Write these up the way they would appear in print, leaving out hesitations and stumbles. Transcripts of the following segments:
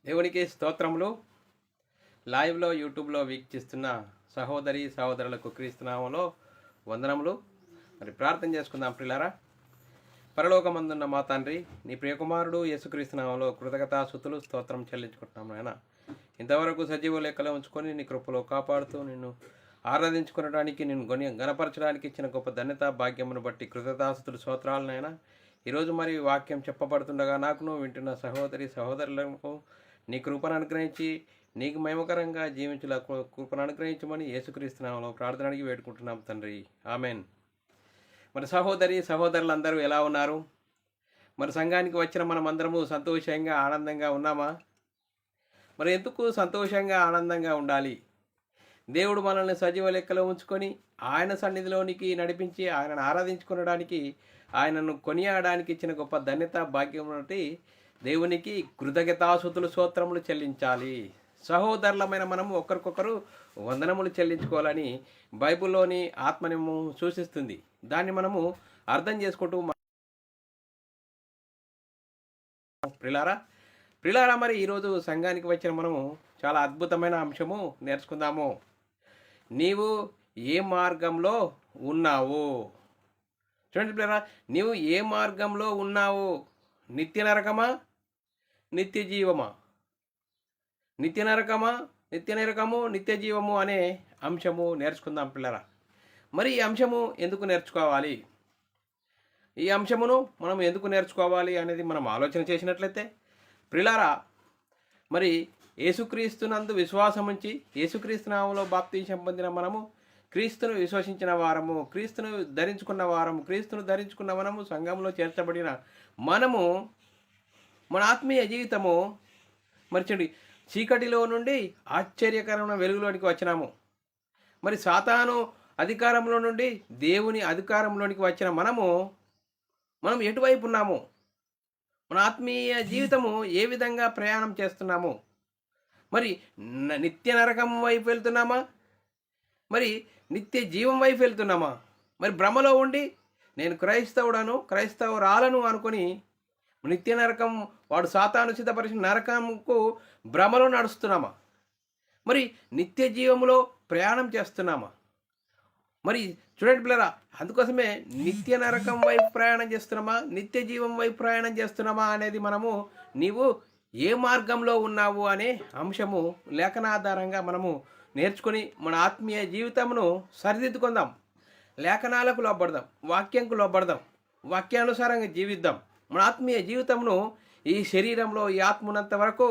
దేవునికి స్తోత్రములు. లైవ్లో యూట్యూబ్లో వీక్షిస్తున్న సహోదరి సహోదరులకు క్రీస్తునామంలో వందనములు. మరి ప్రార్థన చేసుకుందాం ప్రియులారా. పరలోకమందున్న మా తండ్రి, నీ ప్రియకుమారుడు యేసుక్రీస్తునామంలో కృతజ్ఞతాస్తుతులు స్తోత్రం చెల్లించుకుంటున్నాం నాయన. ఇంతవరకు సజీవ లెక్కలో ఉంచుకొని నీ కృపలో కాపాడుతూ నిన్ను ఆరాధించుకునడానికి, నిన్ను గణపరచడానికి ఇచ్చిన గొప్ప ధన్యత భాగ్యమును బట్టి కృతజ్ఞతాస్తుతులు స్తోత్రాలనైనా. ఈరోజు మరి వాక్యం చెప్పబడుతుండగా నాకును వింటున్న సహోదరి సహోదరులకు నీ కృపను అనుగ్రహించి నీకు మహిమకరంగా జీవించుల కృపను అనుగ్రహించమని యేసుక్రీస్తునామములో ప్రార్థన అడిగి వేడుకుంటున్నాం తండ్రి, ఆమెన్. మరి సహోదరి సహోదరులందరూ ఎలా ఉన్నారు? మరి సంఘానికి వచ్చిన మనమందరము సంతోషంగా ఆనందంగా ఉన్నామా? మరి ఎందుకు సంతోషంగా ఆనందంగా ఉండాలి? దేవుడు మనల్ని సజీవ లెక్కలో ఉంచుకొని ఆయన సన్నిధిలోనికి నడిపించి ఆయనను ఆరాధించుకునడానికి, ఆయనను కొనియాడడానికి ఇచ్చిన గొప్ప ధన్యత భాగ్యం బట్టి దేవునికి కృతజ్ఞతాస్తుతులు స్తోత్రములు చెల్లించాలి. సహోదరులమైన మనము ఒకరికొకరు వందనములు చెల్లించుకోవాలని బైబిల్లోని ఆత్మనేమో సూచిస్తుంది. దాన్ని మనము అర్థం చేసుకుంటూ ప్రిలారా మరి ఈరోజు సంఘానికి వచ్చిన మనము చాలా అద్భుతమైన అంశము నేర్చుకుందాము. నీవు ఏ మార్గంలో ఉన్నావు? చూడండి ప్రిలారా, నీవు ఏ మార్గంలో ఉన్నావు? నిత్య నరకమా, నిత్య జీవమా? నిత్య నరకమా, నిత్య నరకము, నిత్య జీవము అనే అంశము నేర్చుకుందాం పిల్లరా. మరి ఈ అంశము ఎందుకు నేర్చుకోవాలి? ఈ అంశమును మనం ఎందుకు నేర్చుకోవాలి అనేది మనం ఆలోచన చేసినట్లయితే ప్రిలారా, మరి యేసుక్రీస్తునందు విశ్వాసం ఉంచి యేసుక్రీస్తు నామములో బాప్తీసం పొందిన మనము, క్రీస్తును విశ్వసించిన వారము, క్రీస్తును ధరించుకున్న వారము, క్రీస్తును ధరించుకున్న మనము, సంఘంలో చేర్చబడిన మనము, మన ఆత్మీయ జీవితము మరి చీకటిలో నుండి ఆశ్చర్యకరమైన వెలుగులోనికి వచ్చినాము. మరి సాతాను అధికారంలో నుండి దేవుని అధికారంలోనికి వచ్చిన మనం ఎటువైపు ఉన్నాము? మన ఆత్మీయ జీవితము ఏ విధంగా ప్రయాణం చేస్తున్నాము? మరి నిత్య నరకం వైపు వెళ్తున్నామా, మరి నిత్య జీవం వైపు వెళ్తున్నామా? మరి భ్రమలో ఉండి నేను క్రైస్తవురాలను అనుకొని నిత్య నరకం, వాడు సాతాను సిద్ధపరిచిన నరకంకు భ్రమలో నడుస్తున్నామా? మరి నిత్య జీవములో ప్రయాణం చేస్తున్నామా? మరి చూడండి పిల్లరా, అందుకోసమే నిత్య నరకం వైపు ప్రయాణం చేస్తున్నామా, నిత్య జీవం వైపు ప్రయాణం చేస్తున్నామా అనేది నీవు ఏ మార్గంలో ఉన్నావు అనే అంశము లేఖనాధారంగా మనము నేర్చుకొని మన ఆత్మీయ జీవితమును సరిదిద్దుకుందాం. లేఖనాలకు లోబడదాం, వాక్యంకు లోబడదాం, వాక్యానుసారంగా జీవిద్దాం. మన ఆత్మీయ జీవితమును ఈ శరీరంలో ఈ ఆత్మనంత వరకు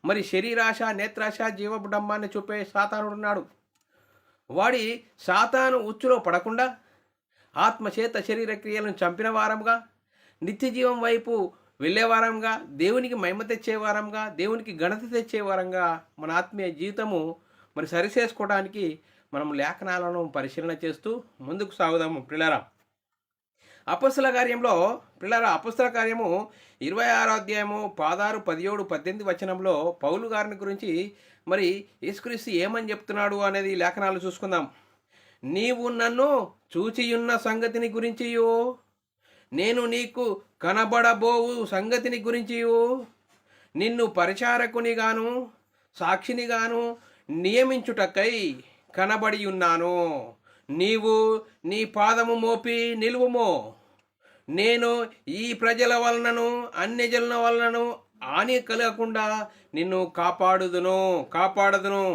మరి శరీరాశ, నేత్రాశ, జీవబుడంబాన్ని చూపే సాతానుడు ఉన్నాడు. వాడి సాతాను ఉచ్చులో పడకుండా ఆత్మచేత శరీర క్రియలను చంపిన వారంగా, నిత్య జీవం వైపు వెళ్ళేవారంగా, దేవునికి మహిమ తెచ్చేవారంగా, దేవునికి ఘనత తెచ్చేవారంగా మన ఆత్మీయ జీవితము మరి సరిచేసుకోవడానికి మనం లేఖనాలను పరిశీలన చేస్తూ ముందుకు సాగుదాము ప్రిలారా. అపొస్తల కార్యము 26వ అధ్యాయము 16, 17, 18 వచనంలో పౌలు గారిని గురించి మరి యేసుక్రీస్తు ఏమని చెప్తున్నాడు అనేది లేఖనాలు చూసుకుందాం. నీవు నన్ను చూచియున్న సంగతిని గురించియో, నేను నీకు కనబడబోవు సంగతిని గురించియో, నిన్ను పరిచారకునిగాను సాక్షినిగాను నియమించుటకై కనబడి ఉన్నాను. నీవు నీ పాదము మోపి నిలువుమో. నేను ఈ ప్రజల వలనను అన్యజనుల వలనను హాని కలగకుండా నిన్ను కాపాడదును.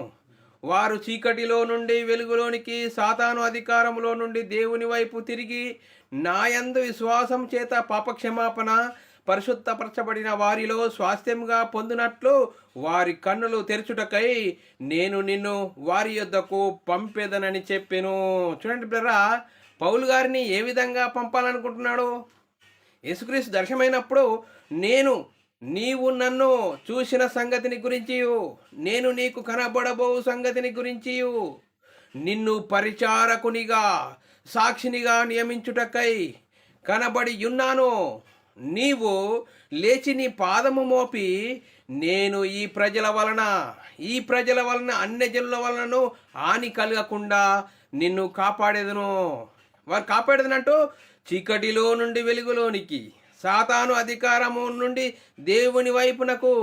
వారు చీకటిలో నుండి వెలుగులోనికి, సాతాను అధికారములో నుండి దేవుని వైపు తిరిగి నాయందు విశ్వాసం చేత పాపక్షమాపణ పరిశుద్ధపరచబడిన వారిలో స్వాస్థ్యంగా పొందినట్లు వారి కన్నులు తెరచుటకై నేను నిన్ను వారి యొద్దకు పంపేదనని చెప్పెను. చూడండి బ్రదరా, పౌలు గారిని ఏ విధంగా పంపాలనుకుంటున్నాడు? యేసుక్రీస్తు దర్శనమైనప్పుడు నీవు నన్ను చూసిన సంగతిని గురించి, నేను నీకు కనబడబో సంగతిని గురించి, నిన్ను పరిచారకునిగా సాక్షినిగా నియమించుటకై కనబడి ఉన్నాను. నీవు లేచి నీ పాదము మోపి నేను ఈ ప్రజల వలన అన్యజనుల వలనను హాని కలగకుండా నిన్ను కాపాడేదను. వారు కాపాడేదనంటూ చీకటిలో నుండి వెలుగులోనికి, సాతాను అధికారము నుండి దేవుని వైపునకు,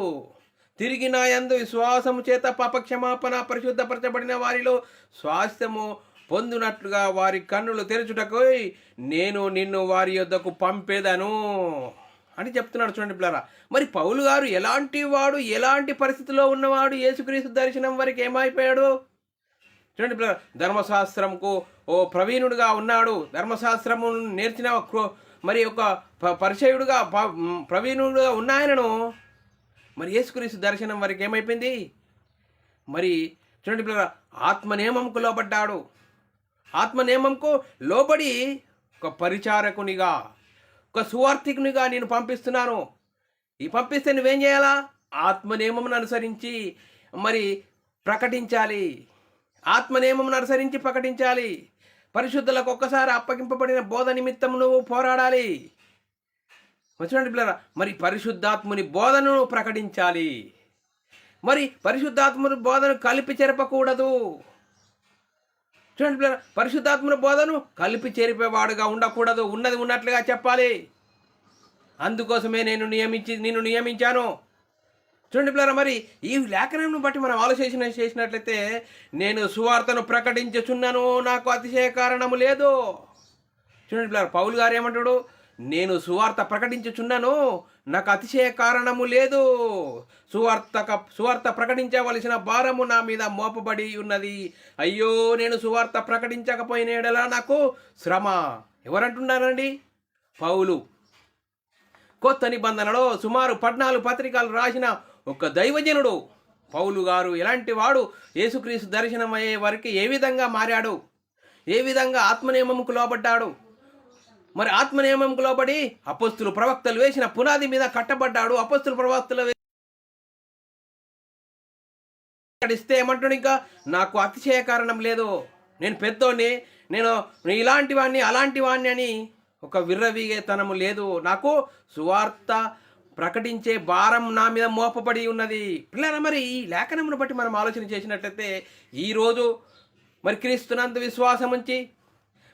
తిరిగి నా యందు విశ్వాసము చేత పాపక్షమాపణ పరిశుద్ధపరచబడిన వారిలో స్వాస్థ్యము పొందునట్లుగా వారి కన్నులు తెరచుటకు నేను నిన్ను వారి యొద్దకు పంపేదను అని చెప్తున్నాడు. చూడండి పిల్లరా, మరి పౌలు గారు ఎలాంటి వాడు, ఎలాంటి పరిస్థితిలో ఉన్నవాడు, యేసుక్రీస్తు దర్శనం వరకు ఏమైపోయాడు? చూడండి పిల్లరా, ధర్మశాస్త్రంకు ఓ ప్రవీణుడుగా ఉన్నాడు. ధర్మశాస్త్రము నేర్చిన మరి ఒక పరిచయుడుగా ప్రవీణుడుగా ఉన్న ఆయనను మరి యేసుక్రీస్తు దర్శనం వరకు ఏమైపోయింది? మరి చూడండి పిల్లరా, ఆత్మనియమంకు లోబడ్డాడు. ఆత్మనియమంకు లోబడి ఒక పరిచారకునిగా, ఒక సువార్థికునిగా నేను పంపిస్తున్నాను. ఈ పంపిస్తే నువ్వేం చేయాలా? ఆత్మనియమమును అనుసరించి మరి ప్రకటించాలి. ఆత్మనియమమును అనుసరించి ప్రకటించాలి. పరిశుద్ధులకు ఒక్కసారి అప్పగింపబడిన బోధ నిమిత్తం నువ్వు పోరాడాలి. చూడండి పిల్లరా, మరి పరిశుద్ధాత్ముని బోధను ప్రకటించాలి. మరి పరిశుద్ధాత్ముని బోధను కలిపి చెరపకూడదు. చూడండి పిల్లరా, పరిశుద్ధాత్ముని బోధను కలిపి చెరిపేవాడుగా ఉండకూడదు. ఉన్నది ఉన్నట్లుగా చెప్పాలి. అందుకోసమే నిన్ను నియమించాను. చూడండి పిల్లరా, మరి ఈ లేఖనాన్ని బట్టి మనం చేసినట్లయితే నేను సువార్తను ప్రకటించుచున్నాను, నాకు అతిశయ కారణము లేదు. చూడండి పిల్లరా, పౌలు గారు ఏమంటాడు? నేను సువార్త ప్రకటించుచున్నాను, నాకు అతిశయ కారణము లేదు. సువార్త ప్రకటించవలసిన భారము నా మీద మోపబడి ఉన్నది. అయ్యో, నేను సువార్త ప్రకటించకపోయిన యెడల నాకు శ్రమ. ఎవరంటున్నారండి? పౌలు. కొత్త నిబంధనలో సుమారు 14 పత్రికలు రాసిన ఒక దైవజనుడు పౌలు గారు. ఎలాంటి వాడు? యేసుక్రీస్తు దర్శనం అయ్యే వరకు ఏ విధంగా మారాడు, ఏ విధంగా ఆత్మనియమంకు లోబడ్డాడు. మరి ఆత్మనియమంకు లోబడి అపొస్తలులు ప్రవక్తలు వేసిన పునాది మీద కట్టబడ్డాడు. అపొస్తలులు ప్రవక్తలు ఇస్తే ఏమంటాడు? ఇంకా నాకు అతిశయ కారణం లేదు, నేను పెద్దోని, నేను ఇలాంటి వాడిని అలాంటి వాడిని అని ఒక విర్రవీగేతనము లేదు. నాకు సువార్త ప్రకటించే భారం నా మీద మోపబడి ఉన్నది. పిల్లల, మరి ఈ లేఖనమును బట్టి మనం ఆలోచన చేసినట్లయితే ఈరోజు మరి క్రీస్తునందు విశ్వాసం ఉంచి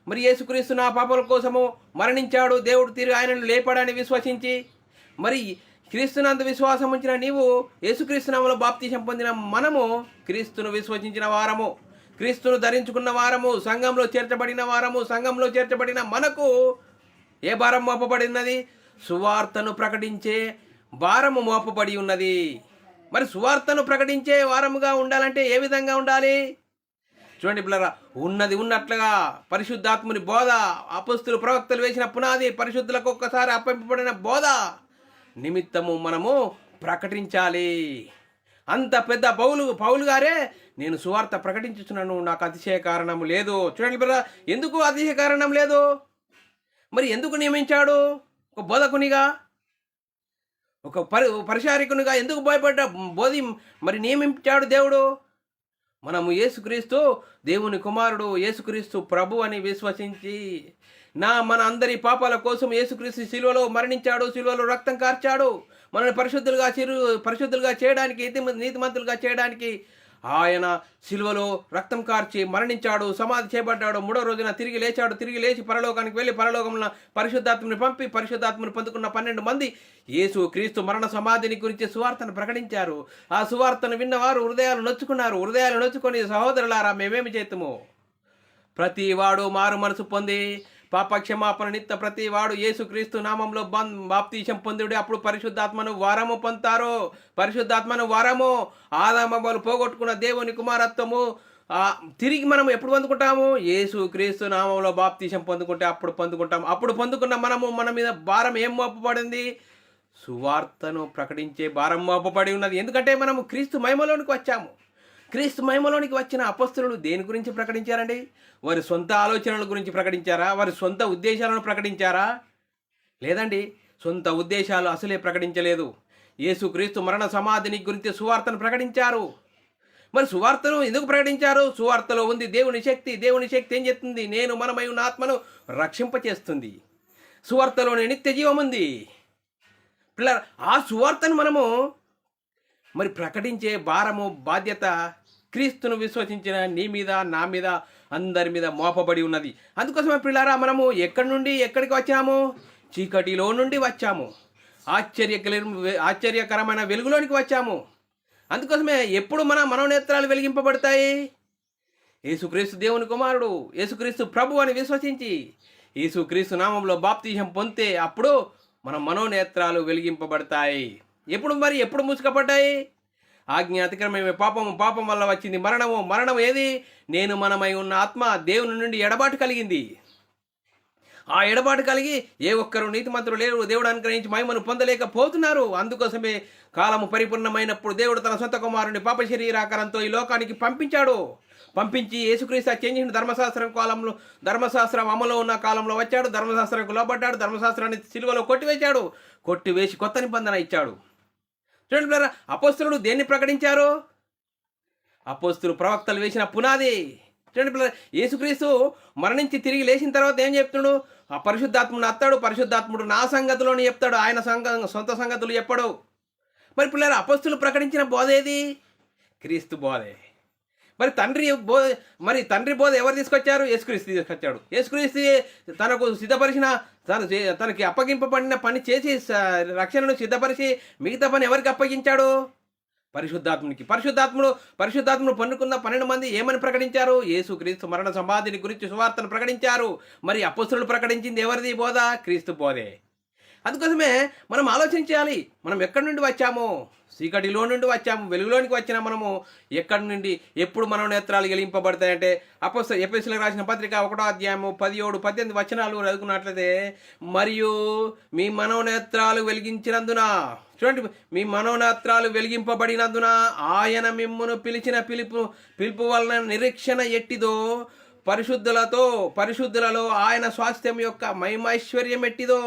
మరి యేసుక్రీస్తు నా పాపల కోసము మరణించాడు, దేవుడు తిరిగి ఆయనను లేపాడని విశ్వసించి మరి క్రీస్తునందు విశ్వాసం ఉంచిన నీవు, యేసుక్రీస్తునామములో బాప్తిసం పొందిన మనము క్రీస్తును విశ్వసించిన వారము, క్రీస్తును ధరించుకున్న వారము, సంఘంలో చేర్చబడిన వారము. సంఘంలో చేర్చబడిన మనకు ఏ భారం మోపబడినది? సువార్తను ప్రకటించే భారము మోపబడి ఉన్నది. మరి సువార్తను ప్రకటించే వారముగా ఉండాలంటే ఏ విధంగా ఉండాలి? చూడండి పిల్లరా, ఉన్నది ఉన్నట్లుగా పరిశుద్ధాత్ముని బోధ, అపొస్తలులు ప్రవక్తలు వేసిన పునాది, పరిశుద్ధులకు ఒక్కసారి అప్పగింపబడిన బోధ నిమిత్తము మనము ప్రకటించాలి. అంత పెద్ద పౌలు గారే నేను సువార్త ప్రకటించుతున్నాను, నాకు అతిశయ కారణము లేదు. చూడండి పిల్లరా, ఎందుకు అతిశయ కారణం లేదు? మరి ఎందుకు నియమించాడు? ఒక బోధకునిగా, ఒక పరిచారకునిగా ఎందుకు మరి నియమించాడు దేవుడు? మనము యేసుక్రీస్తు దేవుని కుమారుడు, యేసుక్రీస్తు ప్రభు అని విశ్వసించి మన అందరి పాపాల కోసం యేసుక్రీస్తు శిలువలో మరణించాడు, శిలువలో రక్తం కార్చాడు. మనల్ని పరిశుద్ధులుగా చేయడానికి, నీతిమంతులుగా చేయడానికి ఆయన శిలువలో రక్తం కార్చి మరణించాడు, సమాధి చేయబడ్డాడు. 3వ రోజున తిరిగి లేచాడు. తిరిగి లేచి పరలోకానికి వెళ్ళి పరలోకంలో పరిశుద్ధాత్మని పంపి పరిశుద్ధాత్మని పొందుకున్న 12 మంది యేసు క్రీస్తు మరణ సమాధిని గురించి సువార్తను ప్రకటించారు. ఆ సువార్తను విన్నవారు హృదయాలు నొచ్చుకున్నారు. హృదయాలు నొచ్చుకొని, సహోదరులారా మేమేమి చేతుము? ప్రతి వాడు మారు మనసు పొంది పాపక్షమాపణ నిత్య ప్రతి వాడు యేసుక్రీస్తు నామంలో బాప్తీసం పొందుడు. అప్పుడు పరిశుద్ధాత్మను వారము పొందుతారు. పరిశుద్ధాత్మను వారము ఆదామలు పోగొట్టుకున్న దేవుని కుమారత్వము తిరిగి మనం ఎప్పుడు పొందుకుంటాము? యేసుక్రీస్తు నామంలో బాప్తీసం పొందుకుంటే అప్పుడు పొందుకుంటాం. అప్పుడు పొందుకున్న మన మీద భారం ఏం మోపబడింది? సువార్తను ప్రకటించే భారం మోపబడి ఉన్నది. ఎందుకంటే మనము క్రీస్తు మహిమలోనికి వచ్చాము. క్రీస్తు మహిమలోనికి వచ్చిన అపొస్తలులు దేని గురించి ప్రకటించారండి? వారి సొంత ఆలోచనల గురించి ప్రకటించారా? వారి సొంత ఉద్దేశాలను ప్రకటించారా? లేదండి, సొంత ఉద్దేశాలు అసలే ప్రకటించలేదు. యేసుక్రీస్తు మరణ సమాధిని గురించి సువార్తను ప్రకటించారు. మరి సువార్తను ఎందుకు ప్రకటించారు? సువార్తలో ఉంది దేవుని శక్తి. దేవుని శక్తి ఏం చేస్తుంది? నేను మనమై ఉన్న ఆత్మను రక్షింపచేస్తుంది. సువార్తలోనే నిత్య జీవం ఉంది. పిల్లల, ఆ సువార్తను మనము మరి ప్రకటించే భారము, బాధ్యత క్రీస్తును విశ్వసించిన నీ మీద, నా మీద, అందరి మీద మోపబడి ఉన్నది. అందుకోసమే పిల్లారా, మనము ఎక్కడి నుండి ఎక్కడికి వచ్చాము? చీకటిలో నుండి వచ్చాము, ఆశ్చర్యకరమైన వెలుగులోనికి వచ్చాము. అందుకోసమే ఎప్పుడు మన మనోనేత్రాలు వెలిగింపబడతాయి? యేసుక్రీస్తు దేవుని కుమారుడు, యేసుక్రీస్తు ప్రభు అని విశ్వసించి యేసుక్రీస్తు నామంలో బాప్తిజం పొందితే అప్పుడు మన మనోనేత్రాలు వెలిగింపబడతాయి. ఎప్పుడు మూసుకపడ్డాయి? ఆజ్ఞ అతిక్రమమే పాపము, పాపం వల్ల వచ్చింది మరణము. మరణం ఏది? నేను మనమై ఉన్న ఆత్మ దేవుని నుండి ఎడబాటు కలిగింది. ఆ ఎడబాటు కలిగి ఏ ఒక్కరు నీతిమంతులు లేరు, దేవుడు అనుగ్రహించి మహిమను పొందలేకపోతున్నారు. అందుకోసమే కాలము పరిపూర్ణమైనప్పుడు దేవుడు తన సొంత కుమారుని పాప శరీరాకారంతో ఈ లోకానికి పంపించి యేసుక్రీస్తు చేంజ్ ధర్మశాస్త్రం అమలు ఉన్న కాలంలో వచ్చాడు, ధర్మశాస్త్రానికి లోబడ్డాడు, ధర్మశాస్త్రాన్ని సిలువలో కొట్టివేసి కొత్త నిబంధన ఇచ్చాడు. చూడండి పిల్లరా, అపోస్తలుడు దేన్ని ప్రకటించారు? అపోస్తలు ప్రవక్తలు వేసిన పునాది. చూడండి పిల్లరా, యేసుక్రీస్తు మరణించి తిరిగి లేచిన తర్వాత ఏం చెప్తున్నాడు? ఆ పరిశుద్ధాత్ముడు అత్తాడు, పరిశుద్ధాత్ముడు నా సంగతిలోని చెప్తాడు, ఆయన సొంత సంగతులు చెప్పడు. మరి పిల్లరా, అపోస్తలు ప్రకటించిన బోధ ఏది? క్రీస్తు బోధే. మరి తండ్రి బోధ ఎవరు తీసుకొచ్చారు? యేసుక్రీస్తు తీసుకొచ్చాడు. యేసుక్రీస్తు తనకు సిద్ధపరిచిన తనకి అప్పగింపబడిన పని చేసి రక్షణను సిద్ధపరిచి మిగతా పని ఎవరికి అప్పగించాడు? పరిశుద్ధాత్మునికి. పరిశుద్ధాత్ముడు పొందుకున్న 12 మంది ఏమని ప్రకటించారు? యేసుక్రీస్తు మరణ సమాధిని గురించి సువార్తను ప్రకటించారు. మరి అపోస్తలులు ప్రకటించింది ఎవరిది బోధ? క్రీస్తు బోధే. అందుకోసమే మనం ఆలోచించాలి, మనం ఎక్కడి నుండి వచ్చాము? చీకటిలో నుండి వచ్చాము, వెలుగులోనికి వచ్చిన మనము ఎక్కడి నుండి ఎప్పుడు మనోనేత్రాలు వెలిగింపబడతాయంటే ఎఫెసీయులకు రాసిన పత్రిక 1వ అధ్యాయము 17, 18 వచనాలు చదువుకున్నట్లయితే, మరియు మీ మనోనేత్రాలు వెలిగించినందున, చూడండి, మీ మనోనేత్రాలు వెలిగింపబడినందున ఆయన మిమ్మును పిలిచిన పిలుపు వలన నిరీక్షణ ఎట్టిదో, పరిశుద్ధులలో ఆయన స్వాస్థ్యం యొక్క మహిమైశ్వర్యం ఎట్టిదో,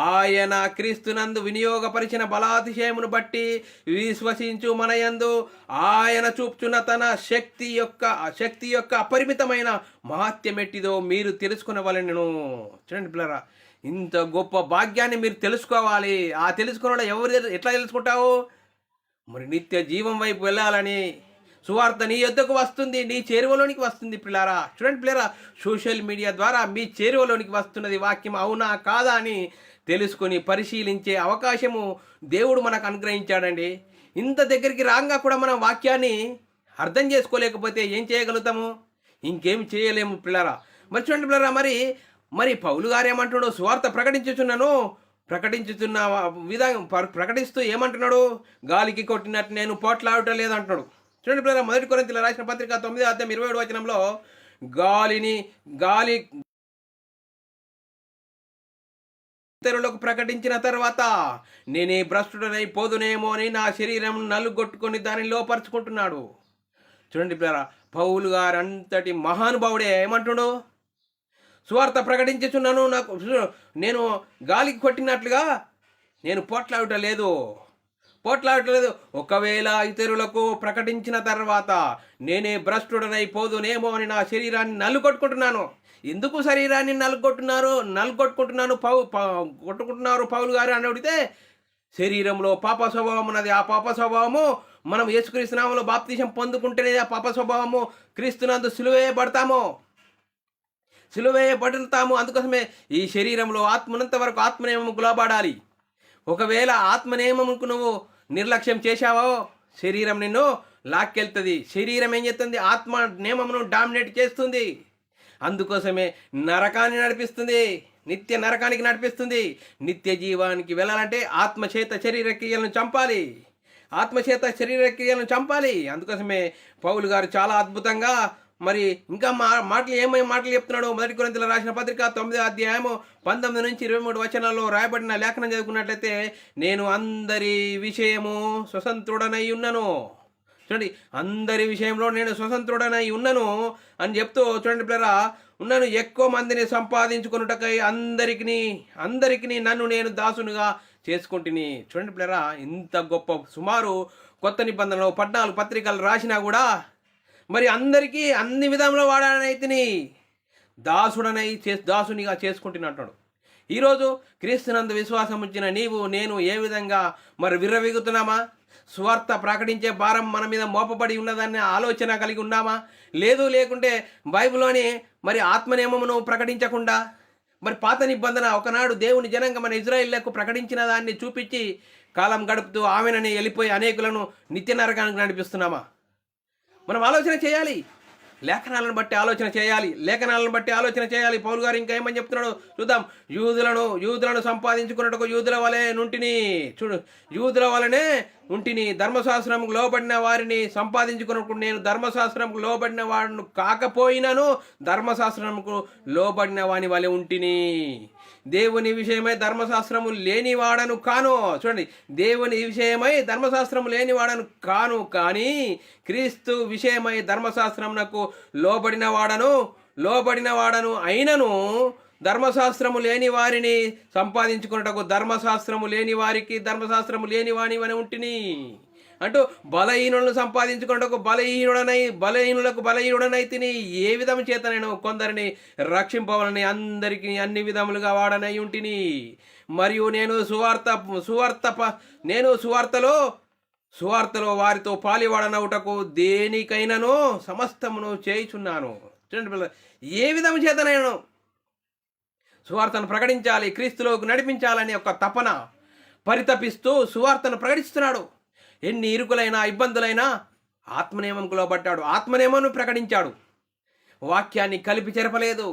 ఆయన క్రీస్తునందు వినియోగపరిచిన బలాతిశయమును బట్టి విశ్వసించు మనయందు ఆయన చూపుచున్న తన శక్తి యొక్క అపరిమితమైన మహత్యమెట్టిదో మీరు తెలుసుకునవలెను. చూడండి పిల్లరా, ఇంత గొప్ప భాగ్యాన్ని మీరు తెలుసుకోవాలి. ఆ తెలుసుకున్న ఎట్లా తెలుసుకుంటావు? మరి నిత్య జీవం వైపు వెళ్ళాలని సువార్త నీ యొద్దకు వస్తుంది, నీ చేరువలోనికి వస్తుంది పిల్లారా. చూడండి పిల్లారా, సోషల్ మీడియా ద్వారా మీ చేరువలోనికి వస్తున్నది వాక్యం అవునా కాదా అని తెలుసుకొని పరిశీలించే అవకాశము దేవుడు మనకు అనుగ్రహించాడండి. ఇంత దగ్గరికి రాగా కూడా మనం వాక్యాన్ని అర్థం చేసుకోలేకపోతే ఏం చేయగలుగుతాము? ఇంకేం చేయలేము పిల్లరా. మరి చూడండి పిల్లరా, మరి పౌలు గారు ఏమంటున్నాడు? సువార్త ప్రకటించుతున్న విధానం ప్రకటిస్తూ ఏమంటున్నాడు? గాలికి కొట్టినట్టు నేను పోట్లాడటం లేదంటున్నాడు. చూడండి పిల్లరా, 1 కొరింథీయులకు రాసిన పత్రిక 9వ అధ్యాయం 27వ వచనంలో గాలి ఇతరులకు ప్రకటించిన తర్వాత నేనే భ్రష్టుడనై పోదునేమో అని నా శరీరం నలుగొట్టుకొని దాన్ని లోపరుచుకుంటున్నాడు. చూడండి పిల్లరా, పౌలు గారు అంతటి మహానుభావుడే ఏమంటున్నాడు? సువార్త ప్రకటించుచున్నాను, నేను గాలికి కొట్టినట్లుగా నేను పోట్లాడటం లేదు. ఒకవేళ ఇతరులకు ప్రకటించిన తర్వాత నేనే భ్రష్టుడనై పోదునేమో అని నా శరీరాన్ని నలుగొట్టుకుంటున్నాను. ఎందుకు శరీరాన్ని నలుగొట్టుకుంటున్నారు పౌలు గారు అని అడిగితే, శరీరంలో పాప స్వభావం ఉన్నది. ఆ పాప స్వభావము మనం యేసుక్రీస్తు నామములో బాప్తిసం పొందుకుంటేనే ఆ పాప స్వభావము క్రీస్తునందు సిలువేయబడతాము. అందుకోసమే ఈ శరీరంలో ఆత్మనంత వరకు ఆత్మనియమముకు లోబడాలి. ఒకవేళ ఆత్మనియమముకు నువ్వు నిర్లక్ష్యం చేశావో శరీరం నిన్ను లాక్కెళ్తుంది. శరీరం ఏం చేస్తుంది? ఆత్మ నియమమును డామినేట్ చేస్తుంది. అందుకోసమే నరకాన్ని నడిపిస్తుంది, నిత్య నరకానికి నడిపిస్తుంది. నిత్య జీవానికి వెళ్ళాలంటే ఆత్మచేత శరీర క్రియలను చంపాలి. అందుకోసమే పౌలు గారు చాలా అద్భుతంగా మరి ఇంకా మాటలు చెప్తున్నాడు. 1 కొరింథీయులకు రాసిన పత్రిక 9వ అధ్యాయము 19 నుంచి 23 వచనాల్లో రాయబడిన లేఖనం చదువుకున్నట్లయితే, నేను అందరి విషయము స్వతంత్రుడనై ఉన్నను. చూడండి, అందరి విషయంలో నేను స్వతంత్రుడనై ఉన్నను అని చెప్తూ, చూడండి పిల్లరా, ఉన్నాను ఎక్కువ మందిని సంపాదించుకున్నటకై అందరికీ నన్ను నేను దాసునిగా చేసుకుంటుని. చూడండి పిల్లరా, ఇంత గొప్ప సుమారు కొత్త నిబంధనలో 14 పత్రికలు రాసినా కూడా మరి అందరికీ అన్ని విధంలో వాడనైతిని దాసునిగా చేసుకుంటున్నట్టు. ఈరోజు క్రీస్తునందు విశ్వాసం ఉంచిన నీవు నేను ఏ విధంగా మరి విర్రవీగుతున్నామా? స్వార్థ ప్రకటించే భారం మన మీద మోపబడి ఉన్నదన్న ఆలోచన కలిగి ఉన్నామా? లేకుంటే బైబిల్లోని మరి ఆత్మనియమమును ప్రకటించకుండా మరి పాత నిబంధన ఒకనాడు దేవుని జనంగా మన ఇజ్రాయిల్లకు ప్రకటించిన దాన్ని చూపించి కాలం గడుపుతూ ఆమెనని వెళ్ళిపోయి అనేకులను నిత్య నరకానికి నడిపిస్తున్నామా? మనం ఆలోచన చేయాలి. లేఖనాలను బట్టి ఆలోచన చేయాలి. పౌలు గారు ఇంకా ఏమని చెప్తున్నాడు చూద్దాం. యూదులను సంపాదించుకున్నట్టుకు యూదుల వలె నుంటిని, చూడు, యూదుల వలనే ఉంటిని, ధర్మశాస్త్రంకు లోబడిన వారిని సంపాదించుకున్నప్పుడు నేను ధర్మశాస్త్రంకు లోబడిన వాడిని కాకపోయినాను ధర్మశాస్త్రంకు లోబడిన వాని వలె ఉంటిని. దేవుని విషయమై ధర్మశాస్త్రము లేనివాడను కాను. చూడండి, దేవుని విషయమై ధర్మశాస్త్రము లేనివాడను కాను, కానీ క్రీస్తు విషయమై ధర్మశాస్త్రమునకు లోబడిన వాడను అయినను ధర్మశాస్త్రము లేని వారిని సంపాదించుకున్నటకు ధర్మశాస్త్రము లేని వాని అని ఉంటిని అంటూ బలహీనులను సంపాదించుకున్నటకు బలహీనులకు బలహీనుడనై తిని ఏ విధము చేత నేను కొందరిని రక్షింపవాలని అందరికీ అన్ని విధములుగా వాడనై ఉంటిని. మరియు నేను సువార్తలో వారితో పాలివాడనవుటకు దేనికైనాను సమస్తమును చేయుచున్నాను. చూడండి పిల్లలు, ఏ విధము చేత నేను సువార్తను ప్రకటించాలి, క్రీస్తులోకి నడిపించాలని ఒక తపన పరితపిస్తూ సువార్తను ప్రకటిస్తున్నాడు. ఎన్ని ఇరుకులైనా ఇబ్బందులైనా ఆత్మనియమంకు లోబడ్డాడు, ఆత్మనియమను ప్రకటించాడు, వాక్యాన్ని కలిపి చెరపలేదు.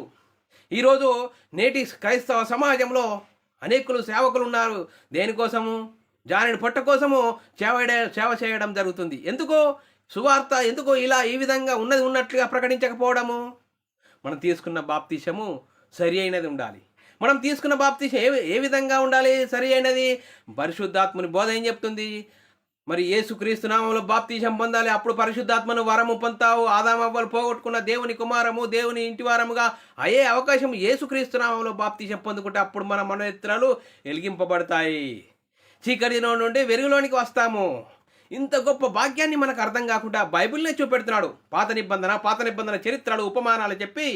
ఈరోజు నేటి క్రైస్తవ సమాజంలో అనేకులు సేవకులు ఉన్నారు. దేనికోసము? జానెడు పొట్ట కోసము సేవ చేయడం జరుగుతుంది. సువార్త ఎందుకు ఈ విధంగా ఉన్నట్లుగా ప్రకటించకపోవడము? మనం తీసుకున్న బాప్తిసము సరి అయినది ఉండాలి. మనం తీసుకున్న బాప్తిసం ఏ విధంగా ఉండాలి? సరి అయినది. పరిశుద్ధాత్మని బోధ ఏం చెప్తుంది? మరి యేసుక్రీస్తు నామంలో బాప్తిసం పొందాలి, అప్పుడు పరిశుద్ధాత్మను వరము పొందుతావు. ఆదామవ్వలు పోగొట్టుకున్న దేవుని కుమారము, దేవుని ఇంటి వారముగా అయ్యే అవకాశం యేసుక్రీస్తు నామంలో బాప్తిసం పొందుకుంటే అప్పుడు మన మనోనేత్రాలు వెలిగింపబడతాయి. చీకటిలో నుండి వెలుగులోనికి వస్తాము. ఇంత గొప్ప భాగ్యాన్ని మనకు అర్థం కాకుండా బైబిల్నే చూపెడుతున్నాడు. పాత నిబంధన చరిత్రలు, ఉపమానాలు చెప్పి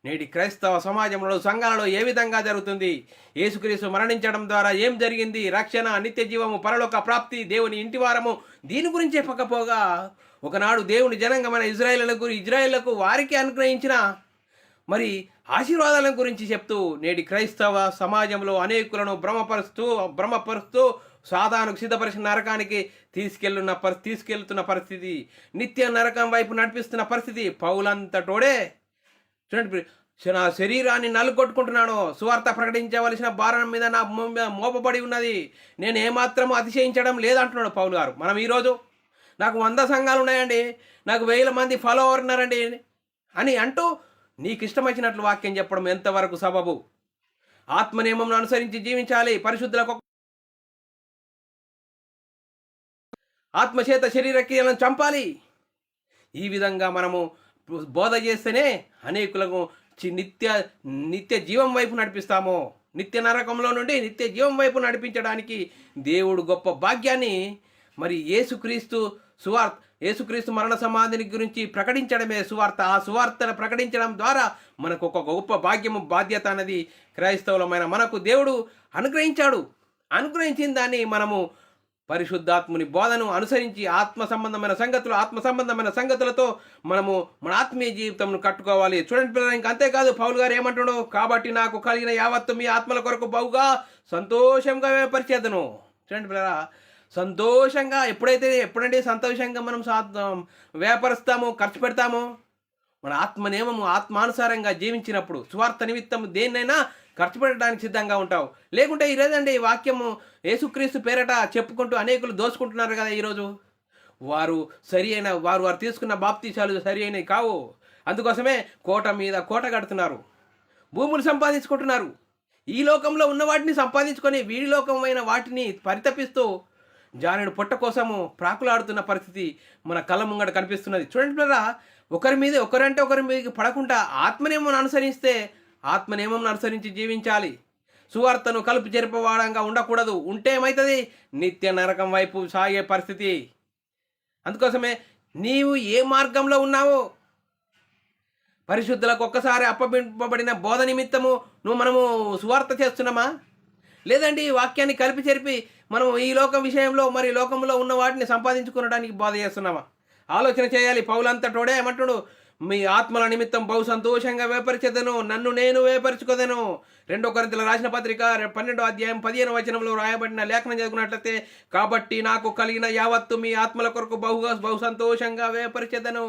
నేటి క్రైస్తవ సమాజంలో, సంఘాలలో ఏ విధంగా జరుగుతుంది, యేసుక్రీస్తు మరణించడం ద్వారా ఏం జరిగింది, రక్షణ, నిత్య జీవము, పరలోక ప్రాప్తి, దేవుని ఇంటి వారము, దీని గురించి చెప్పకపోగా ఒకనాడు దేవుని జనంగమైన ఇజ్రాయేళ్లకు వారికి అనుగ్రహించిన మరి ఆశీర్వాదాల గురించి చెప్తూ నేటి క్రైస్తవ సమాజంలో అనేకులను భ్రమపరుస్తూ సాధారణకు సిద్ధపరిచిన నరకానికి తీసుకెళ్తున్న పరిస్థితి, నిత్య నరకం వైపు నడిపిస్తున్న పరిస్థితి. పౌలంతటోడే చూడండి, నా శరీరాన్ని నలుగొట్టుకుంటున్నాను, సువార్త ప్రకటించవలసిన భారం మీద నా మోపబడి ఉన్నది, నేను ఏమాత్రం అతిశయించడం లేదంటున్నాడు పౌలు గారు. మనం ఈరోజు నాకు 100 సంఘాలు ఉన్నాయండి, నాకు 1000 మంది ఫాలోవర్ ఉన్నారండి అని అంటూ నీకు ఇష్టం వచ్చినట్లు వాక్యం చెప్పడం ఎంతవరకు సబబు? ఆత్మనియమం అనుసరించి జీవించాలి. పరిశుద్ధులకు ఆత్మచేత శరీర క్రియలను చంపాలి. ఈ విధంగా మనము బోధ చేస్తేనే అనేకులకు నిత్య జీవం వైపు నడిపిస్తాము. నిత్య నరకంలో నుండి నిత్య జీవం వైపు నడిపించడానికి దేవుడు గొప్ప భాగ్యాన్ని మరి యేసుక్రీస్తు మరణ సమాధిని గురించి ప్రకటించడమే సువార్త. ఆ సువార్తను ప్రకటించడం ద్వారా మనకు ఒక గొప్ప భాగ్యము, బాధ్యత అనేది క్రైస్తవులమైన మనకు దేవుడు అనుగ్రహించిన దాన్ని మనము పరిశుద్ధాత్ముని బోధను అనుసరించి ఆత్మ సంబంధమైన సంగతులతో మనము మన ఆత్మీయ జీవితంను కట్టుకోవాలి. చూడండి పిల్లలు, ఇంకా అంతేకాదు పౌలు గారు ఏమంటాడు? కాబట్టి నాకు కలిగిన యావత్తు మీ ఆత్మల కొరకు బహుగా సంతోషంగా పరిచేదను. చూడండి పిల్లరా, సంతోషంగా ఎప్పుడంటే సంతోషంగా మనం వ్యాపరుస్తాము, ఖర్చు పెడతాము. మన ఆత్మనియమము, ఆత్మానుసారంగా జీవించినప్పుడు సువార్త నిమిత్తం దేన్నైనా ఖర్చు పెట్టడానికి సిద్ధంగా ఉంటావు. లేకుంటే ఈరోజండి ఈ వాక్యము యేసుక్రీస్తు పేరట చెప్పుకుంటూ అనేకులు దోసుకుంటున్నారు కదా. ఈరోజు వారు తీసుకున్న బాప్తీసాలు సరి అయినవి కావు. అందుకోసమే కోట మీద కోట కడుతున్నారు, భూములు సంపాదించుకుంటున్నారు. ఈ లోకంలో ఉన్న వాటిని సంపాదించుకొని వీడి లోకమైన వాటిని పరితపిస్తూ జానెడు పొట్ట కోసము ప్రాకులాడుతున్న పరిస్థితి మన కళ్ళ ముంగట కనిపిస్తున్నది. చూడండి పిల్లరా, ఒకరి మీద పడకుండా ఆత్మనియమం అనుసరించి జీవించాలి. సువార్తను కలుపు చెరిపవాడంగా ఉండకూడదు. ఉంటే ఏమవుతుంది? నిత్య నరకం వైపు సాగే పరిస్థితి. అందుకోసమే నీవు ఏ మార్గంలో ఉన్నావో, పరిశుద్ధులకు ఒక్కసారి అప్పగింపబడిన బోధ నిమిత్తము మనము సువార్త చేస్తున్నామా? లేదండి వాక్యాన్ని కలిపి చెరిపి మనం ఈ లోకం విషయంలో మరి లోకంలో ఉన్న వాటిని సంపాదించుకోవడానికి బోధ చేస్తున్నామా? ఆలోచన చేయాలి. పౌలంతటోడే ఏమంటాడు? మీ ఆత్మల నిమిత్తం బహు సంతోషంగా వేపరిచెదను, నన్ను నేను వేపరుచుకొదెను. 2 కొరింథీయుల రాసిన పత్రిక 12వ అధ్యాయం 15వ వచనంలో రాయబడిన లేఖనం చదువుకున్నట్లయితే, కాబట్టి నాకు కలిగిన యావత్తు మీ ఆత్మల కొరకు బహు సంతోషంగా వేపరిచెదను,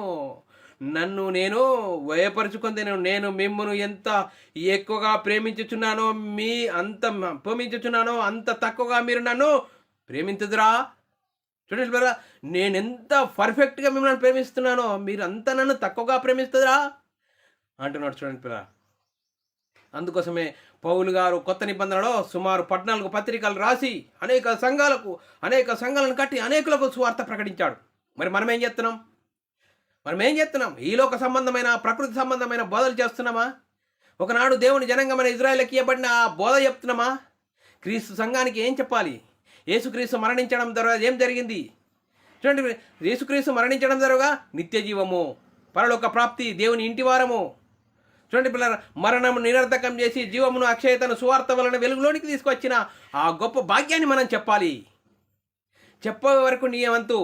నన్ను నేను వేపరుచుకొందెను. నేను మిమ్మును ఎంత ఎక్కువగా ప్రేమించుచున్నానో అంత తక్కువగా మీరు నన్ను ప్రేమించుదురా. చూడండి బ్రదర్, నేను ఎంత పర్ఫెక్ట్గా మిమ్మల్ని ప్రేమిస్తున్నానో మీరు అంత నన్ను తక్కువగా ప్రేమిస్తుందిరా అంటున్నాడు. చూడండి పిల్ల, అందుకోసమే పౌలు గారు కొత్త నిబంధనలో సుమారు 14 పత్రికలు రాసి అనేక సంఘాలను కట్టి అనేకులకు సువార్త ప్రకటించాడు. మరి మనం ఏం చేస్తున్నాం? ఈ లోక సంబంధమైన ప్రకృతి సంబంధమైన బోధలు చేస్తున్నామా? ఒకనాడు దేవుని జనంగమైన ఇజ్రాయేల్కి ఇవ్వబడిన ఆ బోధ చెప్తున్నామా? క్రీస్తు సంఘానికి ఏం చెప్పాలి? యేసుక్రీస్తు మరణించడం ద్వారా ఏం జరిగింది? చూడండి, యేసుక్రీస్తు మరణించడం ద్వారా నిత్య జీవము, పరలోక ప్రాప్తి, దేవుని ఇంటి వారము. చూడండి పిల్లల, మరణము నిరర్ధకం చేసి జీవమును అక్షయతను సువార్త వలన వెలుగులోనికి తీసుకొచ్చిన ఆ గొప్ప భాగ్యాన్ని మనం చెప్పాలి. చెప్పే వరకు నీ వంతు.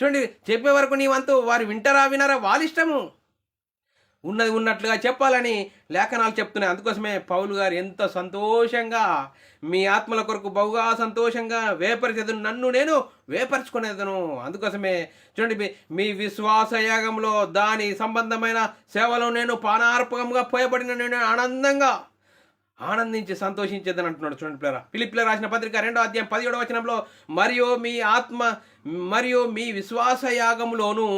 చూడండి, చెప్పే వరకు నీ వంతు. వారు వినరా వాళ్ళ ఇష్టము. ఉన్నది ఉన్నట్లుగా చెప్పాలని లేఖనాలు చెప్తున్నాయి. అందుకోసమే పౌలు గారు ఎంత సంతోషంగా మీ ఆత్మల కొరకు బహుగా సంతోషంగా వేపరిచెదను, నన్ను నేను వేపరుచుకునేదను. అందుకోసమే చూడండి, మీ విశ్వాస యాగంలో దాని సంబంధమైన సేవలో నేను పానార్పకంగా పోయబడిన నేను ఆనందించి సంతోషించేదని అంటున్నాడు. చూడండి పిల్లరా, ఫిలిప్పీయులకు రాసిన పత్రిక 2వ అధ్యాయం 17వ వచనంలో, మరియు మీ విశ్వాస యాగంలోను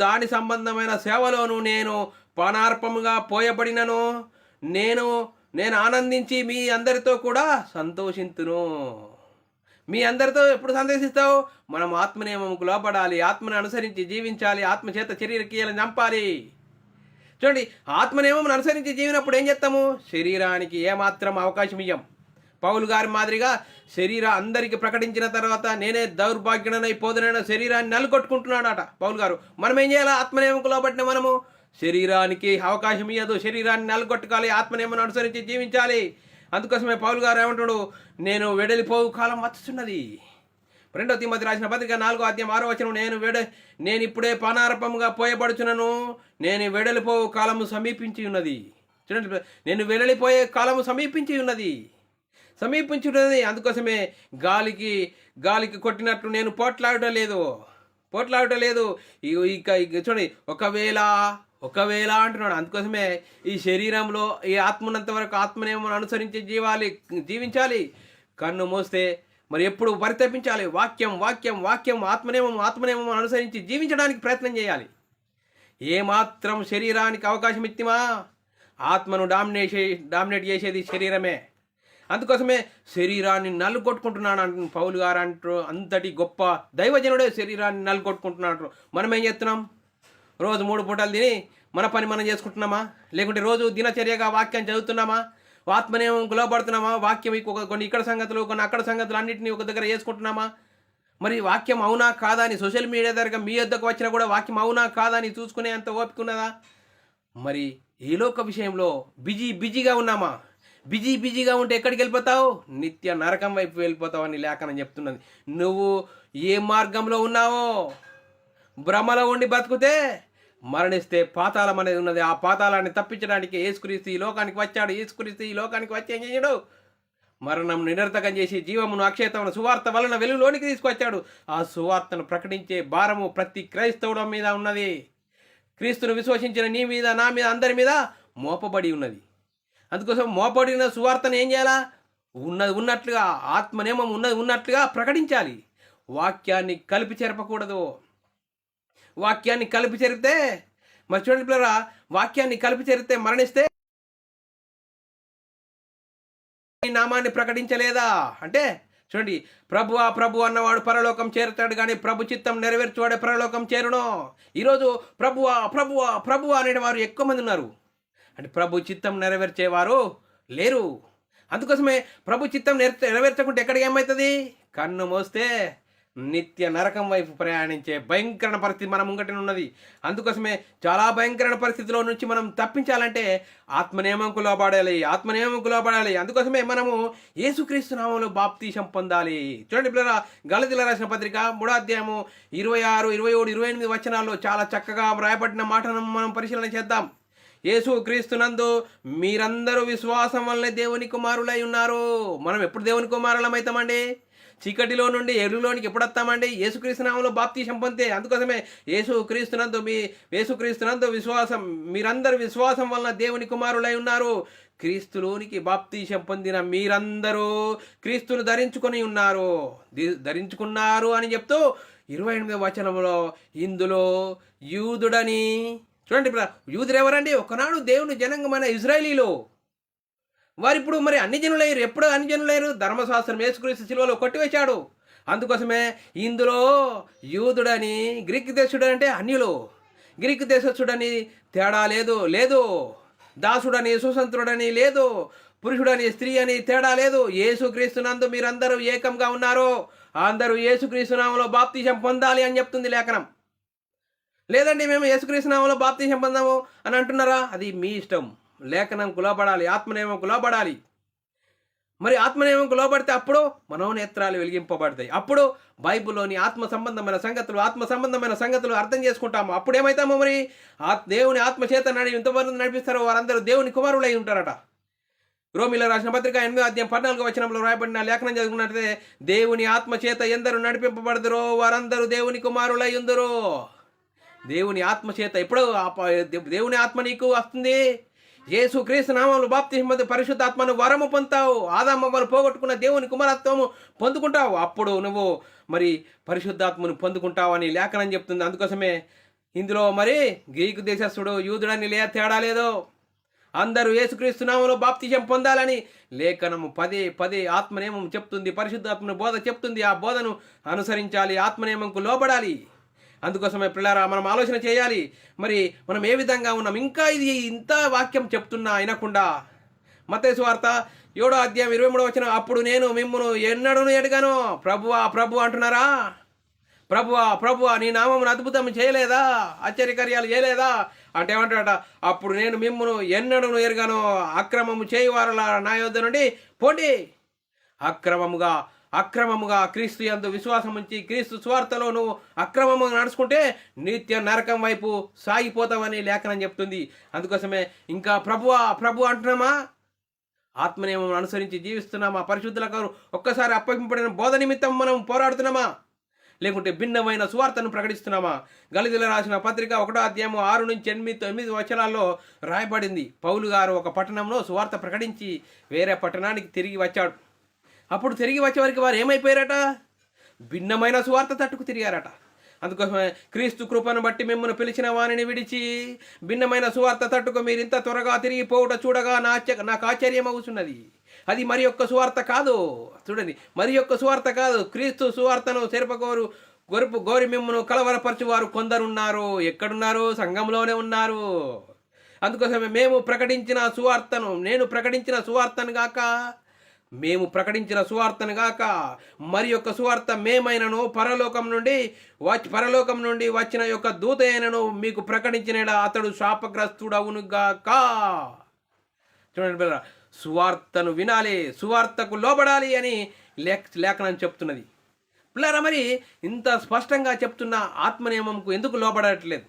దాని సంబంధమైన సేవలోను నేను పానార్పముగా పోయబడినను, నేను ఆనందించి మీ అందరితో కూడా సంతోషింతును. మీ అందరితో ఎప్పుడు సంతోషిస్తావు? మనం ఆత్మనియమముకు లోపడాలి, ఆత్మను అనుసరించి జీవించాలి, ఆత్మచేత శరీర క్రియలను చంపాలి. చూడండి, ఆత్మనియమం అనుసరించి జీవినప్పుడు ఏం చేస్తాము? శరీరానికి ఏమాత్రం అవకాశం ఇయ్యం. పౌలు గారి మాదిరిగా అందరికీ ప్రకటించిన తర్వాత నేనే దౌర్భాగ్యుడనైపోదునైనా శరీరాన్ని నలుగొట్టుకుంటున్నాడట పౌలు గారు. మనం ఏం చేయాలి? ఆత్మనియమంకు లోబడిన మనము శరీరానికి అవకాశం ఇయ్యదు, శరీరాన్ని నలుగొట్టుకోవాలి, ఆత్మనియమం అనుసరించి జీవించాలి. అందుకోసమే పౌలు గారు ఏమంటాడు? నేను వెడలిపోవు కాలం వచ్చుచున్నది. 2 తిమోతి రాసిన పత్రిక 4వ అధ్యాయం 6వ వచనం, నేను ఇప్పుడే పానార్పముగా పోయబడుచున్నాను, నేను వెడలిపోవు కాలము సమీపించి ఉన్నది. చూడండి, నేను వెడలిపోయే కాలము సమీపించి ఉన్నది. అందుకోసమే గాలికి కొట్టినట్టు నేను పోట్లాడటం లేదు. ఇక చూడండి, ఒకవేళ అంటున్నాడు. అందుకోసమే ఈ శరీరంలో ఈ ఆత్మనంత వరకు ఆత్మనేమో అనుసరించి జీవించాలి. కన్ను మోస్తే మరి ఎప్పుడు పరితపించాలి. వాక్యం ఆత్మనేమో అనుసరించి జీవించడానికి ప్రయత్నం చేయాలి. ఏమాత్రం శరీరానికి అవకాశం ఇచ్చిమా, ఆత్మను డామినేట్ చేసేది శరీరమే. అందుకోసమే శరీరాన్ని నలుగొట్టుకుంటున్నాడు అంటున్నాడు పౌలు గారు. అంతటి గొప్ప దైవజనుడే శరీరాన్ని నలుగొట్టుకుంటున్నాడు. మనం ఏం చేస్తున్నాం? రోజు 3 పూటలు తిని మన పని మనం చేసుకుంటున్నామా? లేకుంటే రోజు దినచర్యగా వాక్యం చదువుతున్నామా? ఆత్మనేమో లోపడుతున్నామా? వాక్యం కొన్ని ఇక్కడ సంగతులు కొన్ని అక్కడ సంగతులు అన్నింటినీ ఒక దగ్గర చేసుకుంటున్నామా? మరి వాక్యం అవునా కాదా అని సోషల్ మీడియా దగ్గర మీ వద్దకు వచ్చినా కూడా వాక్యం అవునా కాదా అని చూసుకునే అంత ఓపిక ఉన్నదా? మరి ఈ లోక విషయంలో బిజీగా ఉన్నామా? బిజీగా ఉంటే ఎక్కడికి వెళ్ళిపోతావు? నిత్య నరకం వైపు వెళ్ళిపోతావు అని లేఖనం చెప్తున్నది. నువ్వు ఏ మార్గంలో ఉన్నావో భ్రమలో ఉండి బతుకుతే మరణిస్తే పాతాళం అనేది ఉన్నది. ఆ పాతాళాన్ని తప్పించడానికి యేసుక్రీస్తు ఈ లోకానికి వచ్చాడు. యేసుక్రీస్తు ఈ లోకానికి వచ్చి ఏం చేయడు? మరణం నిరర్థకం చేసి జీవమును అక్షయతమును సువార్త వలన వెలుగులోనికి తీసుకొచ్చాడు. ఆ సువార్తను ప్రకటించే భారము ప్రతి క్రైస్తవుల మీద ఉన్నది. క్రీస్తును విశ్వసించిన నీ మీద, నా మీద, అందరి మీద మోపబడి ఉన్నది. అందుకోసం మోపబడిన సువార్తను ఏం చేయాలా? ఉన్నట్లుగా ఆత్మనేమం ఉన్నట్లుగా ప్రకటించాలి. వాక్యాన్ని కలిపి చెరపకూడదు. వాక్యాన్ని కలిపి చెరిగితే మరి చూడండి పిల్లరా, వాక్యాన్ని కలిపి చెరిగితే మరణిస్తే నామాన్ని ప్రకటించలేదా అంటే చూడండి, ప్రభు అన్నవాడు పరలోకం చేరుతాడు కానీ ప్రభు చిత్తం నెరవేర్చువాడే పరలోకం చేరును. ఈరోజు ప్రభువా అనేవారు ఎక్కువ మంది ఉన్నారు. అంటే ప్రభు చిత్తం నెరవేర్చేవారు లేరు. అందుకోసమే ప్రభు చిత్తం నెరవేర్చకుంటే ఎక్కడికి ఏమవుతుంది? కన్ను మోస్తే నిత్య నరకం వైపు ప్రయాణించే భయంకరమైన పరిస్థితి మన ముంగటిన ఉన్నది. అందుకోసమే చాలా భయంకరమైన పరిస్థితిలో నుంచి మనం తప్పించాలంటే ఆత్మనియమంకు లోబడాలి, ఆత్మనియమంకు లోబడాలి. అందుకోసమే మనము యేసుక్రీస్తు నామములో బాప్తీసం పొందాలి. చూడండి పిల్లరా, గలతీయులకు రాసిన పత్రిక 3వ అధ్యాయము 26, 27, 28 వచనాల్లో చాలా చక్కగా రాయబడిన మాటను మనం పరిశీలన చేద్దాం. యేసుక్రీస్తునందు మీరందరూ విశ్వాసం వల్లనే దేవుని కుమారులై ఉన్నారు. మనం ఎప్పుడు దేవుని కుమారులం అవుతామండి? చీకటిలో నుండి ఎరులోనికి ఎప్పుడు వస్తామండి? యేసుక్రీస్తు నామములో బాప్తీసం పొందితే. అందుకోసమే యేసుక్రీస్తునందు విశ్వాసం, మీరందరూ విశ్వాసం వలన దేవుని కుమారులై ఉన్నారు. క్రీస్తులోనికి బాప్తీసం పొందిన మీరందరూ క్రీస్తును ధరించుకున్నారు అని చెప్తూ 28వ వచనంలో ఇందులో యూదుడని, చూడండి యూదులు ఎవరండి? ఒకనాడు దేవుని జనాంగమైన ఇజ్రాయేలీలు, వారిప్పుడు మరి అన్ని జనులయ్యారు. ఎప్పుడు అన్ని జనులయ్యారు? ధర్మశాస్త్రం యేసుక్రీస్తు శిలువలో కొట్టివేశాడు. అందుకోసమే ఇందులో యూదుడని, గ్రీక్ దేశుడు అంటే అన్యులు, గ్రీక్ దేశస్తుడని తేడా లేదు, దాసుడని సుసంతుడని లేదు, పురుషుడని స్త్రీ అని తేడా లేదు. యేసుక్రీస్తునందు మీరందరూ ఏకంగా ఉన్నారు. అందరూ యేసుక్రీస్తు నామములో బాప్తీసం పొందాలి అని చెప్తుంది లేఖనం. లేదండి మేము యేసుక్రీస్తు నామములో బాప్తీసం పొందాము అని అంటున్నారా? అది మీ ఇష్టం. లేఖనంకు లోబడాలి, ఆత్మనియమంకు లోబడాలి. మరి ఆత్మనియమంకు లోబడితే అప్పుడు మనోనేత్రాలు వెలిగింపబడతాయి. అప్పుడు బైబిల్లోని ఆత్మ సంబంధమైన సంగతులు అర్థం చేసుకుంటాము. అప్పుడు ఏమవుతామో మరి దేవుని ఆత్మచేత ఇంతమంది నడిపిస్తారో వారందరూ దేవుని కుమారులై ఉంటారట. రోమీయులకు రాసిన పత్రిక 8వ అధ్యాయం 14వ వచనంలో రాయబడిన లేఖనం చదువుకున్నట్లయితే దేవుని ఆత్మచేత ఎందరూ నడిపింపబడదురో వారందరూ దేవుని కుమారులై ఉందరో. దేవుని ఆత్మచేత ఎప్పుడు దేవుని ఆత్మ నీకు వస్తుంది? యేసుక్రీస్తు నామములో బాప్తిసం పొంది పరిశుద్ధాత్మను వరము పొందుతావు. ఆదామవ్వలు పోగొట్టుకున్న దేవుని కుమారత్వము పొందుకుంటావు. అప్పుడు నువ్వు మరి పరిశుద్ధాత్మను పొందుకుంటావు అని లేఖనం చెప్తుంది. అందుకోసమే ఇందులో మరి గ్రీకు దేశస్థుడు యూదుడని తేడా లేదు. అందరూ యేసుక్రీస్తు నామములో బాప్తిసం పొందాలని లేఖనము పదే ఆత్మనియమం చెప్తుంది. పరిశుద్ధాత్మను బోధ చెప్తుంది. ఆ బోధను అనుసరించాలి, ఆత్మనియమంకు లోబడాలి. అందుకోసమే పిల్లారా మనం ఆలోచన చేయాలి. మరి మనం ఏ విధంగా ఉన్నాం? ఇంకా ఇది ఇంత వాక్యం చెప్తున్నా అయినకుండా మత్తయి సువార్త 7వ అధ్యాయం 23వ వచనం, అప్పుడు నేను మిమ్మును ఎన్నడూ ఎడగాను. ప్రభువా అంటున్నారా? ప్రభువా నీ నామమును అద్భుతం చేయలేదా? ఆశ్చర్యకార్యాలు చేయలేదా అంటే ఏమంటాడట? అప్పుడు నేను మిమ్మును ఎన్నడూ ఎరగాను. అక్రమము చేయువారల నా యొద్ద నుండి పోండి. అక్రమముగా క్రీస్తు యందు విశ్వాసం ఉంచి క్రీస్తు స్వార్థలో నువ్వు అక్రమముగా నడుచుకుంటే నిత్య నరకం వైపు సాగిపోతావని లేఖనం చెప్తుంది. అందుకోసమే ఇంకా ప్రభు అంటున్నామా? ఆత్మనియమం అనుసరించి జీవిస్తున్నామా? పరిశుద్ధులకు ఒక్కసారి అప్పగింపబడిన బోధ నిమిత్తం మనం పోరాడుతున్నామా? లేకుంటే భిన్నమైన సువార్తను ప్రకటిస్తున్నామా? గలతీయులకు రాసిన పత్రిక 1వ అధ్యాయం 6 నుంచి 8 వచనాల్లో రాయబడింది. పౌలు గారు ఒక పట్టణంలో సువార్త ప్రకటించి వేరే పట్టణానికి తిరిగి వచ్చాడు. అప్పుడు తిరిగి వచ్చేవారికి వారు ఏమైపోయారట? భిన్నమైన సువార్త తట్టుకు తిరిగారట. అందుకోసమే క్రీస్తు కృపను బట్టి మిమ్మల్ని పిలిచిన వారిని విడిచి భిన్నమైన సువార్త తట్టుకు మీరు ఇంత త్వరగా తిరిగిపోవుట చూడగా నాకు ఆశ్చర్యం అవుతున్నది. అది మరి యొక్క సువార్త కాదు. చూడండి, మరి యొక్క సువార్త కాదు. క్రీస్తు సువార్తను గోరి మిమ్మను కలవరపరచు వారు కొందరున్నారు. ఎక్కడున్నారు? సంఘంలోనే ఉన్నారు. అందుకోసమే నేను ప్రకటించిన సువార్తను గాక మరి యొక్క సువార్త మేమైనను పరలోకం నుండి వచ్చిన యొక్క దూత అయినను మీకు ప్రకటించిన అతడు శాపగ్రస్తుడవును గాక. చూడండి పిల్లరా, సువార్తను వినాలి, సువార్తకు లోబడాలి అని లేఖనం చెప్తున్నది. పిల్లరా మరి ఇంత స్పష్టంగా చెప్తున్న ఆత్మనియమంకు ఎందుకు లోబడట్లేదు?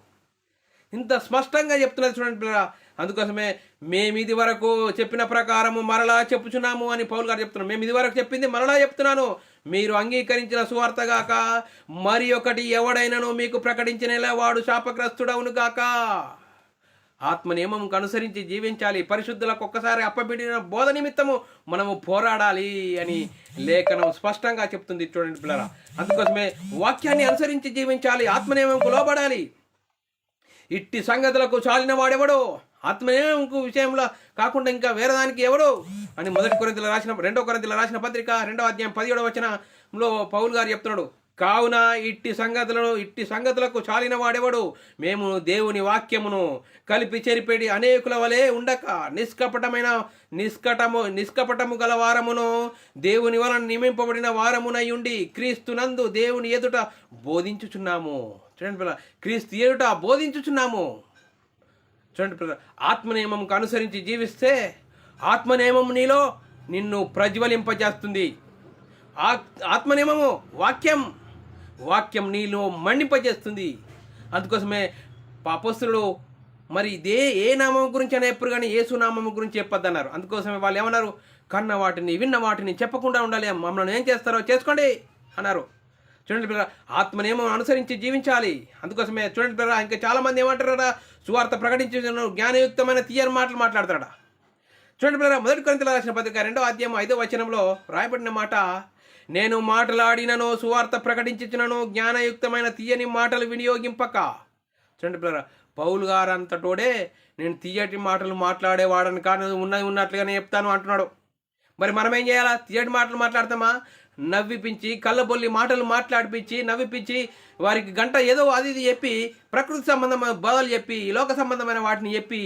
ఇంత స్పష్టంగా చెప్తున్నది చూడండి పిల్లరా. అందుకోసమే మేము ఇది వరకు చెప్పిన ప్రకారము మరలా చెప్పుచున్నాము అని పౌలు గారు చెప్తున్నాం. మేము ఇది వరకు చెప్పింది మరలా చెప్తున్నాను. మీరు అంగీకరించిన సువార్త గాక మరి ఒకటి ఎవడైనను మీకు ప్రకటించిన వాడు శాపగ్రస్తుడవును గాక. ఆత్మనియమంకు అనుసరించి జీవించాలి. పరిశుద్ధులకు ఒక్కసారి అప్పబిడిన బోధ నిమిత్తము మనము పోరాడాలి అని లేఖనం స్పష్టంగా చెప్తుంది. చూడండి పిల్లరా, అందుకోసమే వాక్యాన్ని అనుసరించి జీవించాలి, ఆత్మనియమంకు లోబడాలి. ఇట్టి సంగతులకు చాలిన వాడెవడో? ఆత్మనియమంకు విషయంలో కాకుండా ఇంకా వేరే దానికి ఎవడు అని 2 కొరింథీయులకు రాసిన పత్రిక 2వ అధ్యాయం 17వ వచనంలో పౌలు గారు చెప్తున్నాడు. కావున ఇట్టి సంగతులకు చాలిన వాడెవడు? మేము దేవుని వాక్యమును కలిపి చెరిపెడి అనేకుల వలె ఉండక నిష్కపటము గల వారమును దేవుని వలన నియమింపబడిన వారమునై ఉండి క్రీస్తునందు దేవుని ఎదుట బోధించుచున్నాము. చూడండి పిల్ల, క్రీస్తు ఎదుట బోధించుచున్నాము. చూడండి పిల్ల, ఆత్మనియమంకు అనుసరించి జీవిస్తే ఆత్మనియమం నీలో నిన్ను ప్రజ్వలింపజేస్తుంది. ఆత్మనియమము వాక్యం నీలో మండింపజేస్తుంది. అందుకోసమే అపొస్తలుడు మరి ఏ నామం గురించి అయినా ఎప్పుడు కానీ యేసు నామం గురించి చెప్పొద్దన్నారు. అందుకోసమే వాళ్ళు ఏమన్నారు? కన్న వాటిని విన్న వాటిని చెప్పకుండా ఉండాలి, మమ్మల్ని ఏం చేస్తారో చేసుకోండి అన్నారు. చూడండి పిల్లరా, ఆత్మనియమం అనుసరించి జీవించాలి. అందుకోసమే చూడండి పిల్లరా, ఇంకా చాలామంది ఏమంటారా? సువార్త ప్రకటించిన జ్ఞానయుక్తమైన తీయని మాటలు మాట్లాడతాడా. చూడండి పిల్లరా, 1 కొరింథీయులకు రాసిన పత్రిక 2వ అధ్యాయం 5వ వచనంలో రాయబడిన మాట, నేను మాటలాడినను సువార్త ప్రకటించినను జ్ఞానయుక్తమైన తీయని మాటలు వినియోగింపక. చూడండి పిల్లరా, పౌలు గారు అంతటోడే నేను తీయటి మాటలు మాట్లాడేవాడని కానీ ఉన్నట్లుగానే చెప్తాను అంటున్నాడు. మరి మనం ఏం చేయాలా? తీయటి మాటలు మాట్లాడతామా? నవ్విపించి కళ్ళబొల్లి మాటలు మాట్లాడిపించి నవ్విపించి వారికి గంట ఏదో అది ఇది చెప్పి ప్రకృతి సంబంధమైన బోధలు చెప్పి లోక సంబంధమైన వాటిని చెప్పి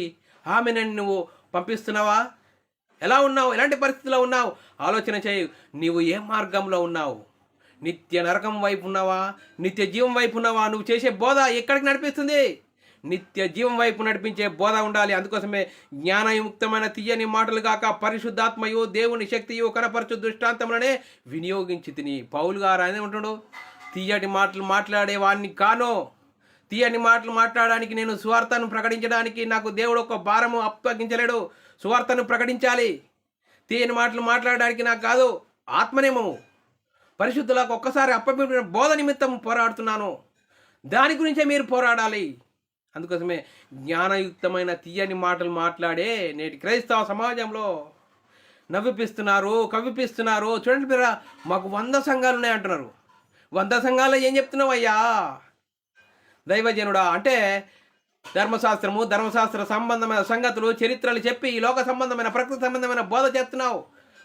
ఆమెను నువ్వు పంపిస్తున్నావా? ఎలా ఉన్నావు? ఎలాంటి పరిస్థితిలో ఉన్నావు? ఆలోచన చేయు. నీవు ఏ మార్గంలో ఉన్నావు? నిత్య నరకం వైపు ఉన్నావా? నిత్య జీవం వైపు ఉన్నావా? నువ్వు చేసే బోధ ఎక్కడికి నడిపిస్తుంది? నిత్య జీవం వైపు నడిపించే బోధ ఉండాలి. అందుకోసమే జ్ఞానయుక్తమైన తీయని మాటలు కాక పరిశుద్ధాత్మయు దేవుని శక్తియు కనపరచు దృష్టాంతములనే వినియోగించి తిని. పౌలు గారు ఆయన ఉంటాడు, తీయటి మాటలు మాట్లాడే వాడిని కాను. తీయని మాటలు మాట్లాడడానికి నేను సువార్తను ప్రకటించడానికి నాకు దేవుడు ఒక భారము అప్పగించలేడు. సువార్తను ప్రకటించాలి. తీయని మాటలు మాట్లాడడానికి నాకు కాదు. ఆత్మనేమము పరిశుద్ధులకు ఒక్కసారి అప్పగించిన బోధ నిమిత్తం పోరాడుతున్నాను. దాని గురించే మీరు పోరాడాలి. అందుకోసమే జ్ఞానయుక్తమైన తీయని మాటలు మాట్లాడే నేటి క్రైస్తవ సమాజంలో నవ్విపిస్తున్నారు, కవ్విపిస్తున్నారు. చూడండి పిల్లరా, మాకు 100 సంఘాలు ఉన్నాయి అంటున్నారు. 100 సంఘాల్లో ఏం చెప్తున్నావు అయ్యా దైవజనుడా? అంటే ధర్మశాస్త్ర సంబంధమైన సంగతులు, చరిత్రలు చెప్పి ఈ లోక సంబంధమైన ప్రకృతి సంబంధమైన బోధ చేస్తున్నావు.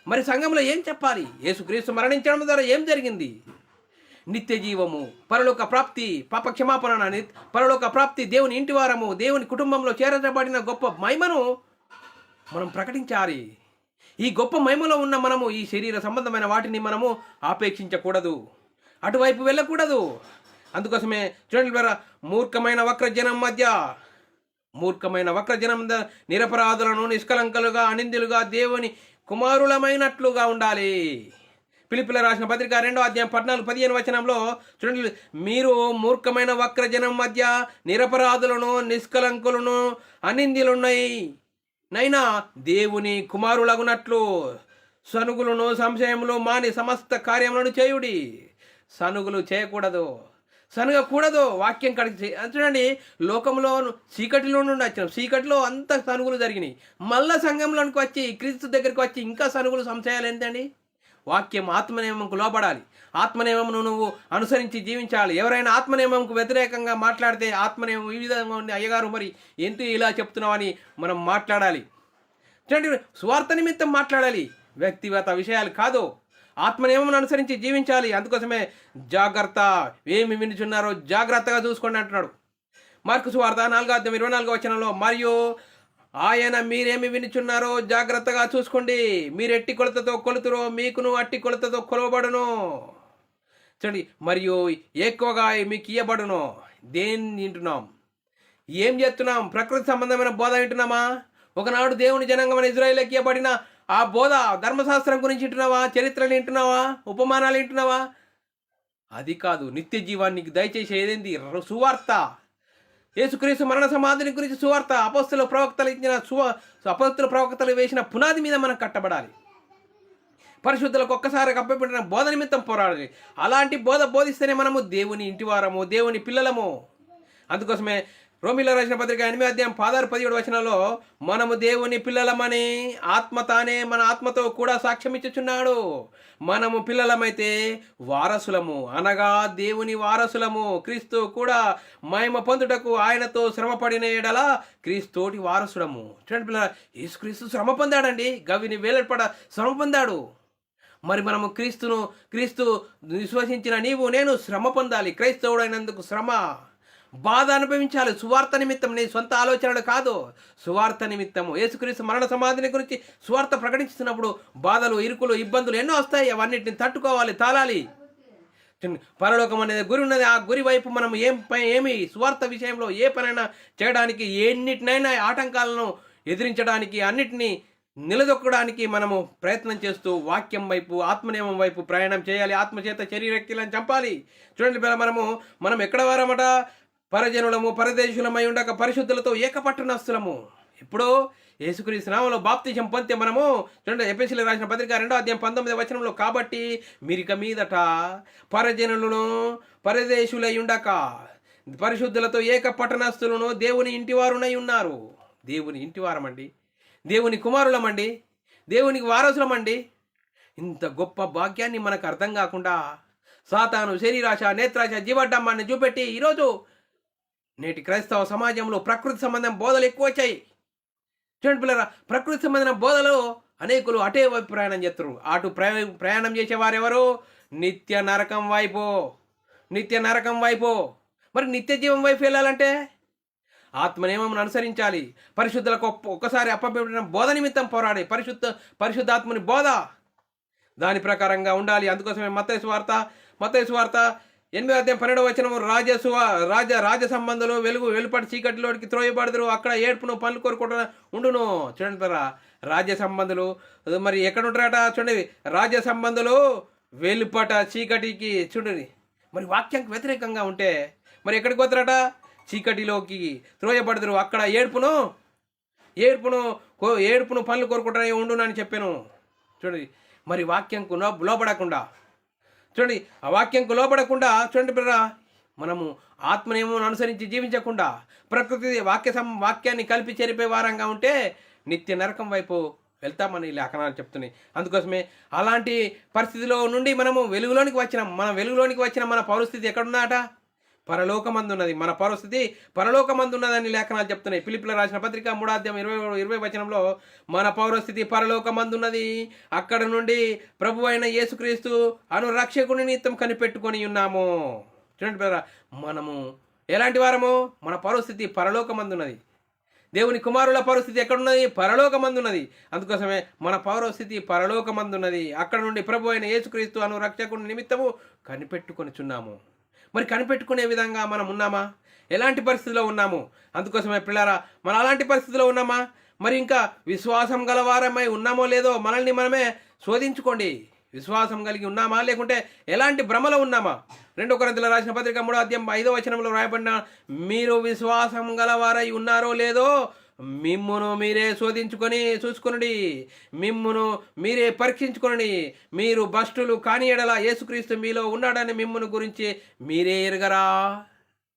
మరి సంఘంలో ఏం చెప్పాలి? యేసుక్రీస్తు మరణించడం ద్వారా ఏం జరిగింది? నిత్య జీవము, పరలోక ప్రాప్తి, పాప క్షమాపణ, పరలోక ప్రాప్తి, దేవుని ఇంటి వారము, దేవుని కుటుంబంలో చేర్చబడిన గొప్ప మహిమను మనం ప్రకటించాలి. ఈ గొప్ప మహిమలో ఉన్న మనము ఈ శరీర సంబంధమైన వాటిని మనము ఆపేక్షించకూడదు, అటువైపు వెళ్ళకూడదు. అందుకోసమే చూడండి, మూర్ఖమైన వక్రజనం నిరపరాధులను నిష్కలంకలుగా అనిందులుగా దేవుని కుమారులమైనట్లుగా ఉండాలి. ఫిలిప్పీయులకు రాసిన పత్రిక 2వ అధ్యాయం 14-15 వచనంలో చూడండి, మీరు మూర్ఖమైన వక్రజనం మధ్య నిరపరాధులను నిష్కలంకులను అనిందులున్నాయి నైనా దేవుని కుమారులగునట్లు సనుగులను సంశయములు మాని సమస్త కార్యములను చేయుడి. సనుగులు చేయకూడదు, సనుగకూడదు. వాక్యం కడిగి చూడండి, లోకంలో చీకటిలో నుండి వచ్చినాం, చీకటిలో అంత సనుగులు జరిగినాయి. మళ్ళా సంఘంలోనికి వచ్చి క్రీస్తు దగ్గరికి వచ్చి ఇంకా సనుగులు సంశయాలు ఏంటండి? వాక్యం ఆత్మనియమంకు లోపడాలి. ఆత్మనియమమును నువ్వు అనుసరించి జీవించాలి. ఎవరైనా ఆత్మనియమంకు వ్యతిరేకంగా మాట్లాడితే ఆత్మనియమం ఈ విధంగా ఉంది అయ్యగారు, మరి ఎందుకు ఇలా చెప్తున్నావని మనం మాట్లాడాలి. చూడండి, స్వార్థ నిమిత్తం మాట్లాడాలి, వ్యక్తిగత విషయాలు కాదు. ఆత్మనియమం అనుసరించి జీవించాలి. అందుకోసమే జాగ్రత్త, ఏమి వినుచున్నారో జాగ్రత్తగా చూసుకోండి అంటున్నాడు. మార్కు సువార్త 4వ అధ్యాయం 24వ వచనంలో, మరియు ఆయన మీరేమి వినుచున్నారో జాగ్రత్తగా చూసుకోండి, మీరు ఎట్టి కొలతతో కొలుతురో మీకును అట్టి కొలతతో కొలవబడును. చూడండి, మరియు ఎక్కువగా మీకు ఇయ్యబడును. దేన్ని వింటున్నాం? ఏం చేస్తున్నాం? ప్రకృతి సంబంధమైన బోధ వింటున్నామా? ఒకనాడు దేవుని జనాంగమైన ఇజ్రాయేలుకి ఇవ్వబడిన ఆ బోధ, ధర్మశాస్త్రం గురించి వింటున్నావా? చరిత్రలు వింటున్నావా? ఉపమానాలు వింటున్నావా? అది కాదు. నిత్య జీవానికి దయచేసి ఏదేంది? సువార్త. యేసుక్రీస్తు మరణ సమాధిని గురించి సువార్త. అపొస్తలుల ప్రవక్తలు వేసిన పునాది మీద మనం కట్టబడాలి. పరిశుద్ధులకు ఒక్కసారి కప్పబడిన బోధ నిమిత్తం పోరాడాలి. అలాంటి బోధ బోధిస్తేనే మనము దేవుని ఇంటివారము, దేవుని పిల్లలము. అందుకోసమే రోమీయులకు రాసిన పత్రిక 8వ అధ్యాయం 16-17 వచనంలో, మనము దేవుని పిల్లలమని ఆత్మ తానే మన ఆత్మతో కూడా సాక్ష్యం ఇచ్చుచున్నాడు. మనము పిల్లలమైతే వారసులము, అనగా దేవుని వారసులము. క్రీస్తు కూడా మహిమ పొందుటకు ఆయనతో శ్రమపడిన ఎడల క్రీస్తుతోటి వారసుడము. చూడండి పిల్లల, యేసుక్రీస్తు శ్రమ పొందాడండి. గవిని వేలపడ శ్రమ పొందాడు. మరి మనము క్రీస్తు విశ్వసించిన నీవు నేను శ్రమ పొందాలి. క్రైస్తవుడైనందుకు శ్రమ, బాధ అనుభవించాలి. సువార్త నిమిత్తం, నీ సొంత ఆలోచనలు కాదు, సువార్త నిమిత్తము. యేసుక్రీస్తు మరణ సమాధిని గురించి సువార్త ప్రకటిస్తున్నప్పుడు బాధలు, ఇరుకులు, ఇబ్బందులు ఎన్నో వస్తాయి. అవన్నిటిని తట్టుకోవాలి, తాళాలి. పరలోకం అనేది గురి ఉన్నది. ఆ గురి వైపు మనం ఏమి సువార్త విషయంలో ఏ పనైనా చేయడానికి, ఎన్నిటినైనా ఆటంకాలను ఎదిరించడానికి, అన్నిటినీ నిలదొక్కడానికి మనము ప్రయత్నం చేస్తూ వాక్యం వైపు, ఆత్మనియమం వైపు ప్రయాణం చేయాలి. ఆత్మచేత శరీరక్తులను చంపాలి. చూడండి, మనం ఎక్కడ వారమట? పరజనులము, పరదేశులమై ఉండక పరిశుద్ధులతో ఏకపట్టణస్థులము. ఇప్పుడు యేసుక్రీస్తు నామములో బాప్తిజం పొందితే మనము, చూడండి, ఎఫెసీయులకు రాసిన పత్రిక 2వ అధ్యాయం 19వ వచనంలో, కాబట్టి మీరిక మీదట పరజనులను, పరదేశులై ఉండక పరిశుద్ధులతో ఏక పట్టణస్థులను దేవుని ఇంటివారునై ఉన్నారు. దేవుని ఇంటివారమండి, దేవుని కుమారులమండి, దేవునికి వారసులమండి. ఇంత గొప్ప భాగ్యాన్ని మనకు అర్థం కాకుండా సాతాను శరీరాశ, నేత్రాశ, జీవడ్డమ్మాన్ని చూపెట్టి ఈరోజు నేటి క్రైస్తవ సమాజంలో ప్రకృతి సంబంధం బోధలు ఎక్కువ వచ్చాయి. చూడండి పిల్లరా, ప్రకృతి సంబంధించిన బోధలు అనేకులు అటే వైపు ప్రయాణం చేస్తారు. అటు ప్రయాణం చేసేవారెవరు? నిత్య నరకం వైపు. మరి నిత్య జీవం వైపు వెళ్ళాలంటే ఆత్మనియమం అనుసరించాలి. పరిశుద్ధులకు ఒక్కసారి అప్పబడిన బోధ నిమిత్తం పోరాడి, పరిశుద్ధాత్మని బోధ దాని ప్రకారంగా ఉండాలి. అందుకోసమే మత్తయి సువార్త 8వ అధ్యాయం 12వ వచనము, రాజ సంబంధులు వెలుపటి చీకటిలోకి త్రోయబడదురు, అక్కడ ఏడ్పును పనులు కోరుకుంటూ ఉండును. చూడండి, రాజ్య సంబంధులు మరి ఎక్కడ ఉంటారట? చూడండి, రాజ్య సంబంధులు వెలుపట చీకటికి, చూడండి, మరి వాక్యానికి వ్యతిరేకంగా ఉంటే మరి ఎక్కడికి పోతారట? చీకటిలోకి త్రోయబడదురు, అక్కడ ఏడ్పును పనులు కోరుకుంటానే ఉండును అని చెప్పాను. చూడండి, మరి వాక్యంకు లోపడకుండా, చూడండి, ఆ వాక్యంకు లోపడకుండా, చూడండి బ్రదరా, మనము ఆత్మనియమం అనుసరించి జీవించకుండా ప్రకృతి వాక్యాన్ని కలిపి చెరిపే వారంగా ఉంటే నిత్య నరకం వైపు వెళ్తామని లేఖనాలు చెప్తున్నాయి. అందుకోసమే అలాంటి పరిస్థితిలో నుండి మనము వెలుగులోనికి వచ్చిన మన పరిస్థితి ఎక్కడున్నాట? పరలోకమందున్నది. మన పరిస్థితి పరలోకమందున్నదని లేఖనాలు చెప్తున్నాయి. ఫిలిప్పీయులకు రాసిన పత్రిక 3వ అధ్యాయం 20వ వచనంలో, మన పౌరస్థితి పరలోకమందున్నది, అక్కడ నుండి ప్రభు అయిన యేసుక్రీస్తు అను రక్షకుని నిమిత్తం కనిపెట్టుకొని ఉన్నాము. చూడండి బ్రదర్, మనము ఎలాంటి వారము? మన పౌరస్థితి పరలోకమందున్నది. దేవుని కుమారుల పరిస్థితి ఎక్కడున్నది? పరలోకమందున్నది. అందుకోసమే మన పౌరస్థితి పరలోకమందున్నది, అక్కడ నుండి ప్రభు అయిన యేసుక్రీస్తు అను రక్షకుని నిమిత్తము కనిపెట్టుకొనిచున్నాము. మరి కనిపెట్టుకునే విధంగా మనం ఉన్నామా? ఎలాంటి పరిస్థితిలో ఉన్నాము? అందుకోసమే పిల్లారా, మనం అలాంటి పరిస్థితిలో ఉన్నామా? మరి ఇంకా విశ్వాసం గలవారమై ఉన్నామో లేదో మనల్ని మనమే శోధించుకోండి. విశ్వాసం కలిగి ఉన్నామా, లేకుంటే ఎలాంటి భ్రమలో ఉన్నామా? 2 కొరింథీయులకు రాసిన పత్రిక 3వ అధ్యాయం 5వ వచనంలో రాయబడిన, మీరు విశ్వాసం గలవారై ఉన్నారో లేదో మిమ్మును మీరే చూసుకొనుడి, మిమ్మును మీరే పరీక్షించుకొనుడి. మీరు భ్రష్టులు కాని ఎడల యేసుక్రీస్తు మీలో ఉన్నాడని మిమ్మును గురించి మీరే ఎరగరా?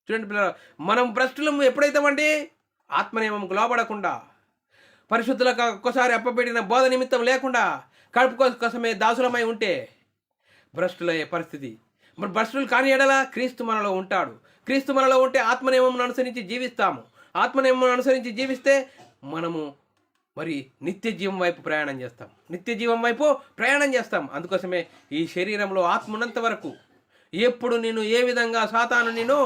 చూడండి పిల్లలు, మనం భ్రష్టులము ఎప్పుడైతామండి? ఆత్మనియమంకు లోబడకుండా, పరిశుద్ధులకు ఒక్కసారి అప్పబెట్టిన బోధ నిమిత్తం లేకుండా, కడుపు కోసమే దాసులమై ఉంటే భ్రష్టులయ్యే పరిస్థితి. మరి భ్రష్టులు కాని ఎడల క్రీస్తు మనలో ఉంటాడు. క్రీస్తు మనలో ఉంటే ఆత్మనియమం అనుసరించి జీవిస్తాము. ఆత్మనియమం అనుసరించి జీవిస్తే మనము మరి నిత్య జీవం వైపు ప్రయాణం చేస్తాం. అందుకోసమే ఈ శరీరంలో ఆత్మ ఉన్నంత వరకు ఎప్పుడు నేను ఏ విధంగా సాతాను నేను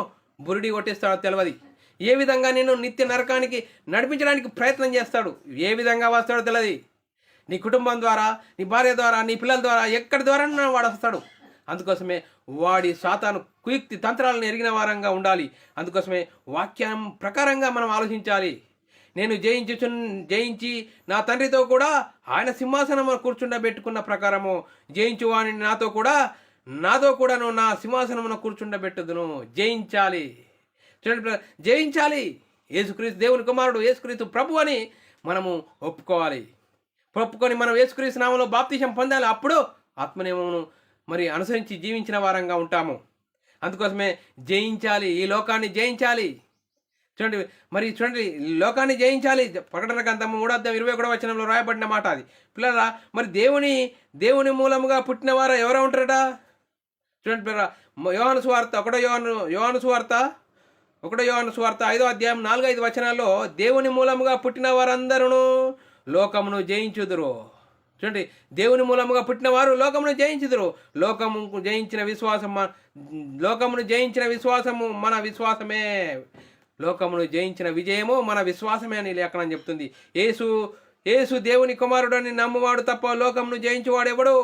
బురిడి కొట్టిస్తాడో తెలియదు. ఏ విధంగా నేను నిత్య నరకానికి నడిపించడానికి ప్రయత్నం చేస్తాడు, ఏ విధంగా వస్తాడో తెలియదు. నీ కుటుంబం ద్వారా, నీ భార్య ద్వారా, నీ పిల్లల ద్వారా, ఎక్కడి ద్వారా వాడు వస్తాడు. అందుకోసమే వాడి సాతాను కుయుక్తి తంత్రాలను ఎరిగిన వారంగా ఉండాలి. అందుకోసమే వాక్యం ప్రకారంగా మనం ఆలోచించాలి. నేను జయించి నా తండ్రితో కూడా ఆయన సింహాసనం కూర్చుండబెట్టుకున్న ప్రకారము జయించు వాడిని నాతో కూడాను నా సింహాసనమున కూర్చుండబెట్టుదును. జయించాలి. చూడండి, జయించాలి. యేసుక్రీస్తు దేవుని కుమారుడు, యేసుక్రీస్తు ప్రభు అని మనము ఒప్పుకొని మనం యేసుక్రీస్తు నామములో బాప్తిసం పొందాలి. అప్పుడు ఆత్మనియమమును మరి అనుసరించి జీవించిన వారంగా ఉంటాము. అందుకోసమే జయించాలి, ఈ లోకాన్ని జయించాలి. చూడండి, లోకాన్ని జయించాలి. ప్రకటన గ్రంథము 3వ అధ్యాయం 21వ వచనంలో రాయబడిన మాట అది. పిల్లరా, మరి దేవుని మూలముగా పుట్టిన వారు ఎవరో ఉంటారట? చూడండి పిల్లరా, యోహాను సువార్త 5వ అధ్యాయం 4-5 వచనాల్లో, దేవుని మూలముగా పుట్టిన వారందరూ లోకమును జయించుదురు. చూడండి, దేవుని మూలముగా పుట్టిన వారు లోకమును జయించుదురు. లోకమును జయించిన విశ్వాసము మన విశ్వాసమే. లోకమును జయించిన విజయము మన విశ్వాసమే అని లేఖనం చెప్తుంది. యేసు దేవుని కుమారుడు అని నమ్మువాడు తప్ప లోకమును జయించువాడెవడు?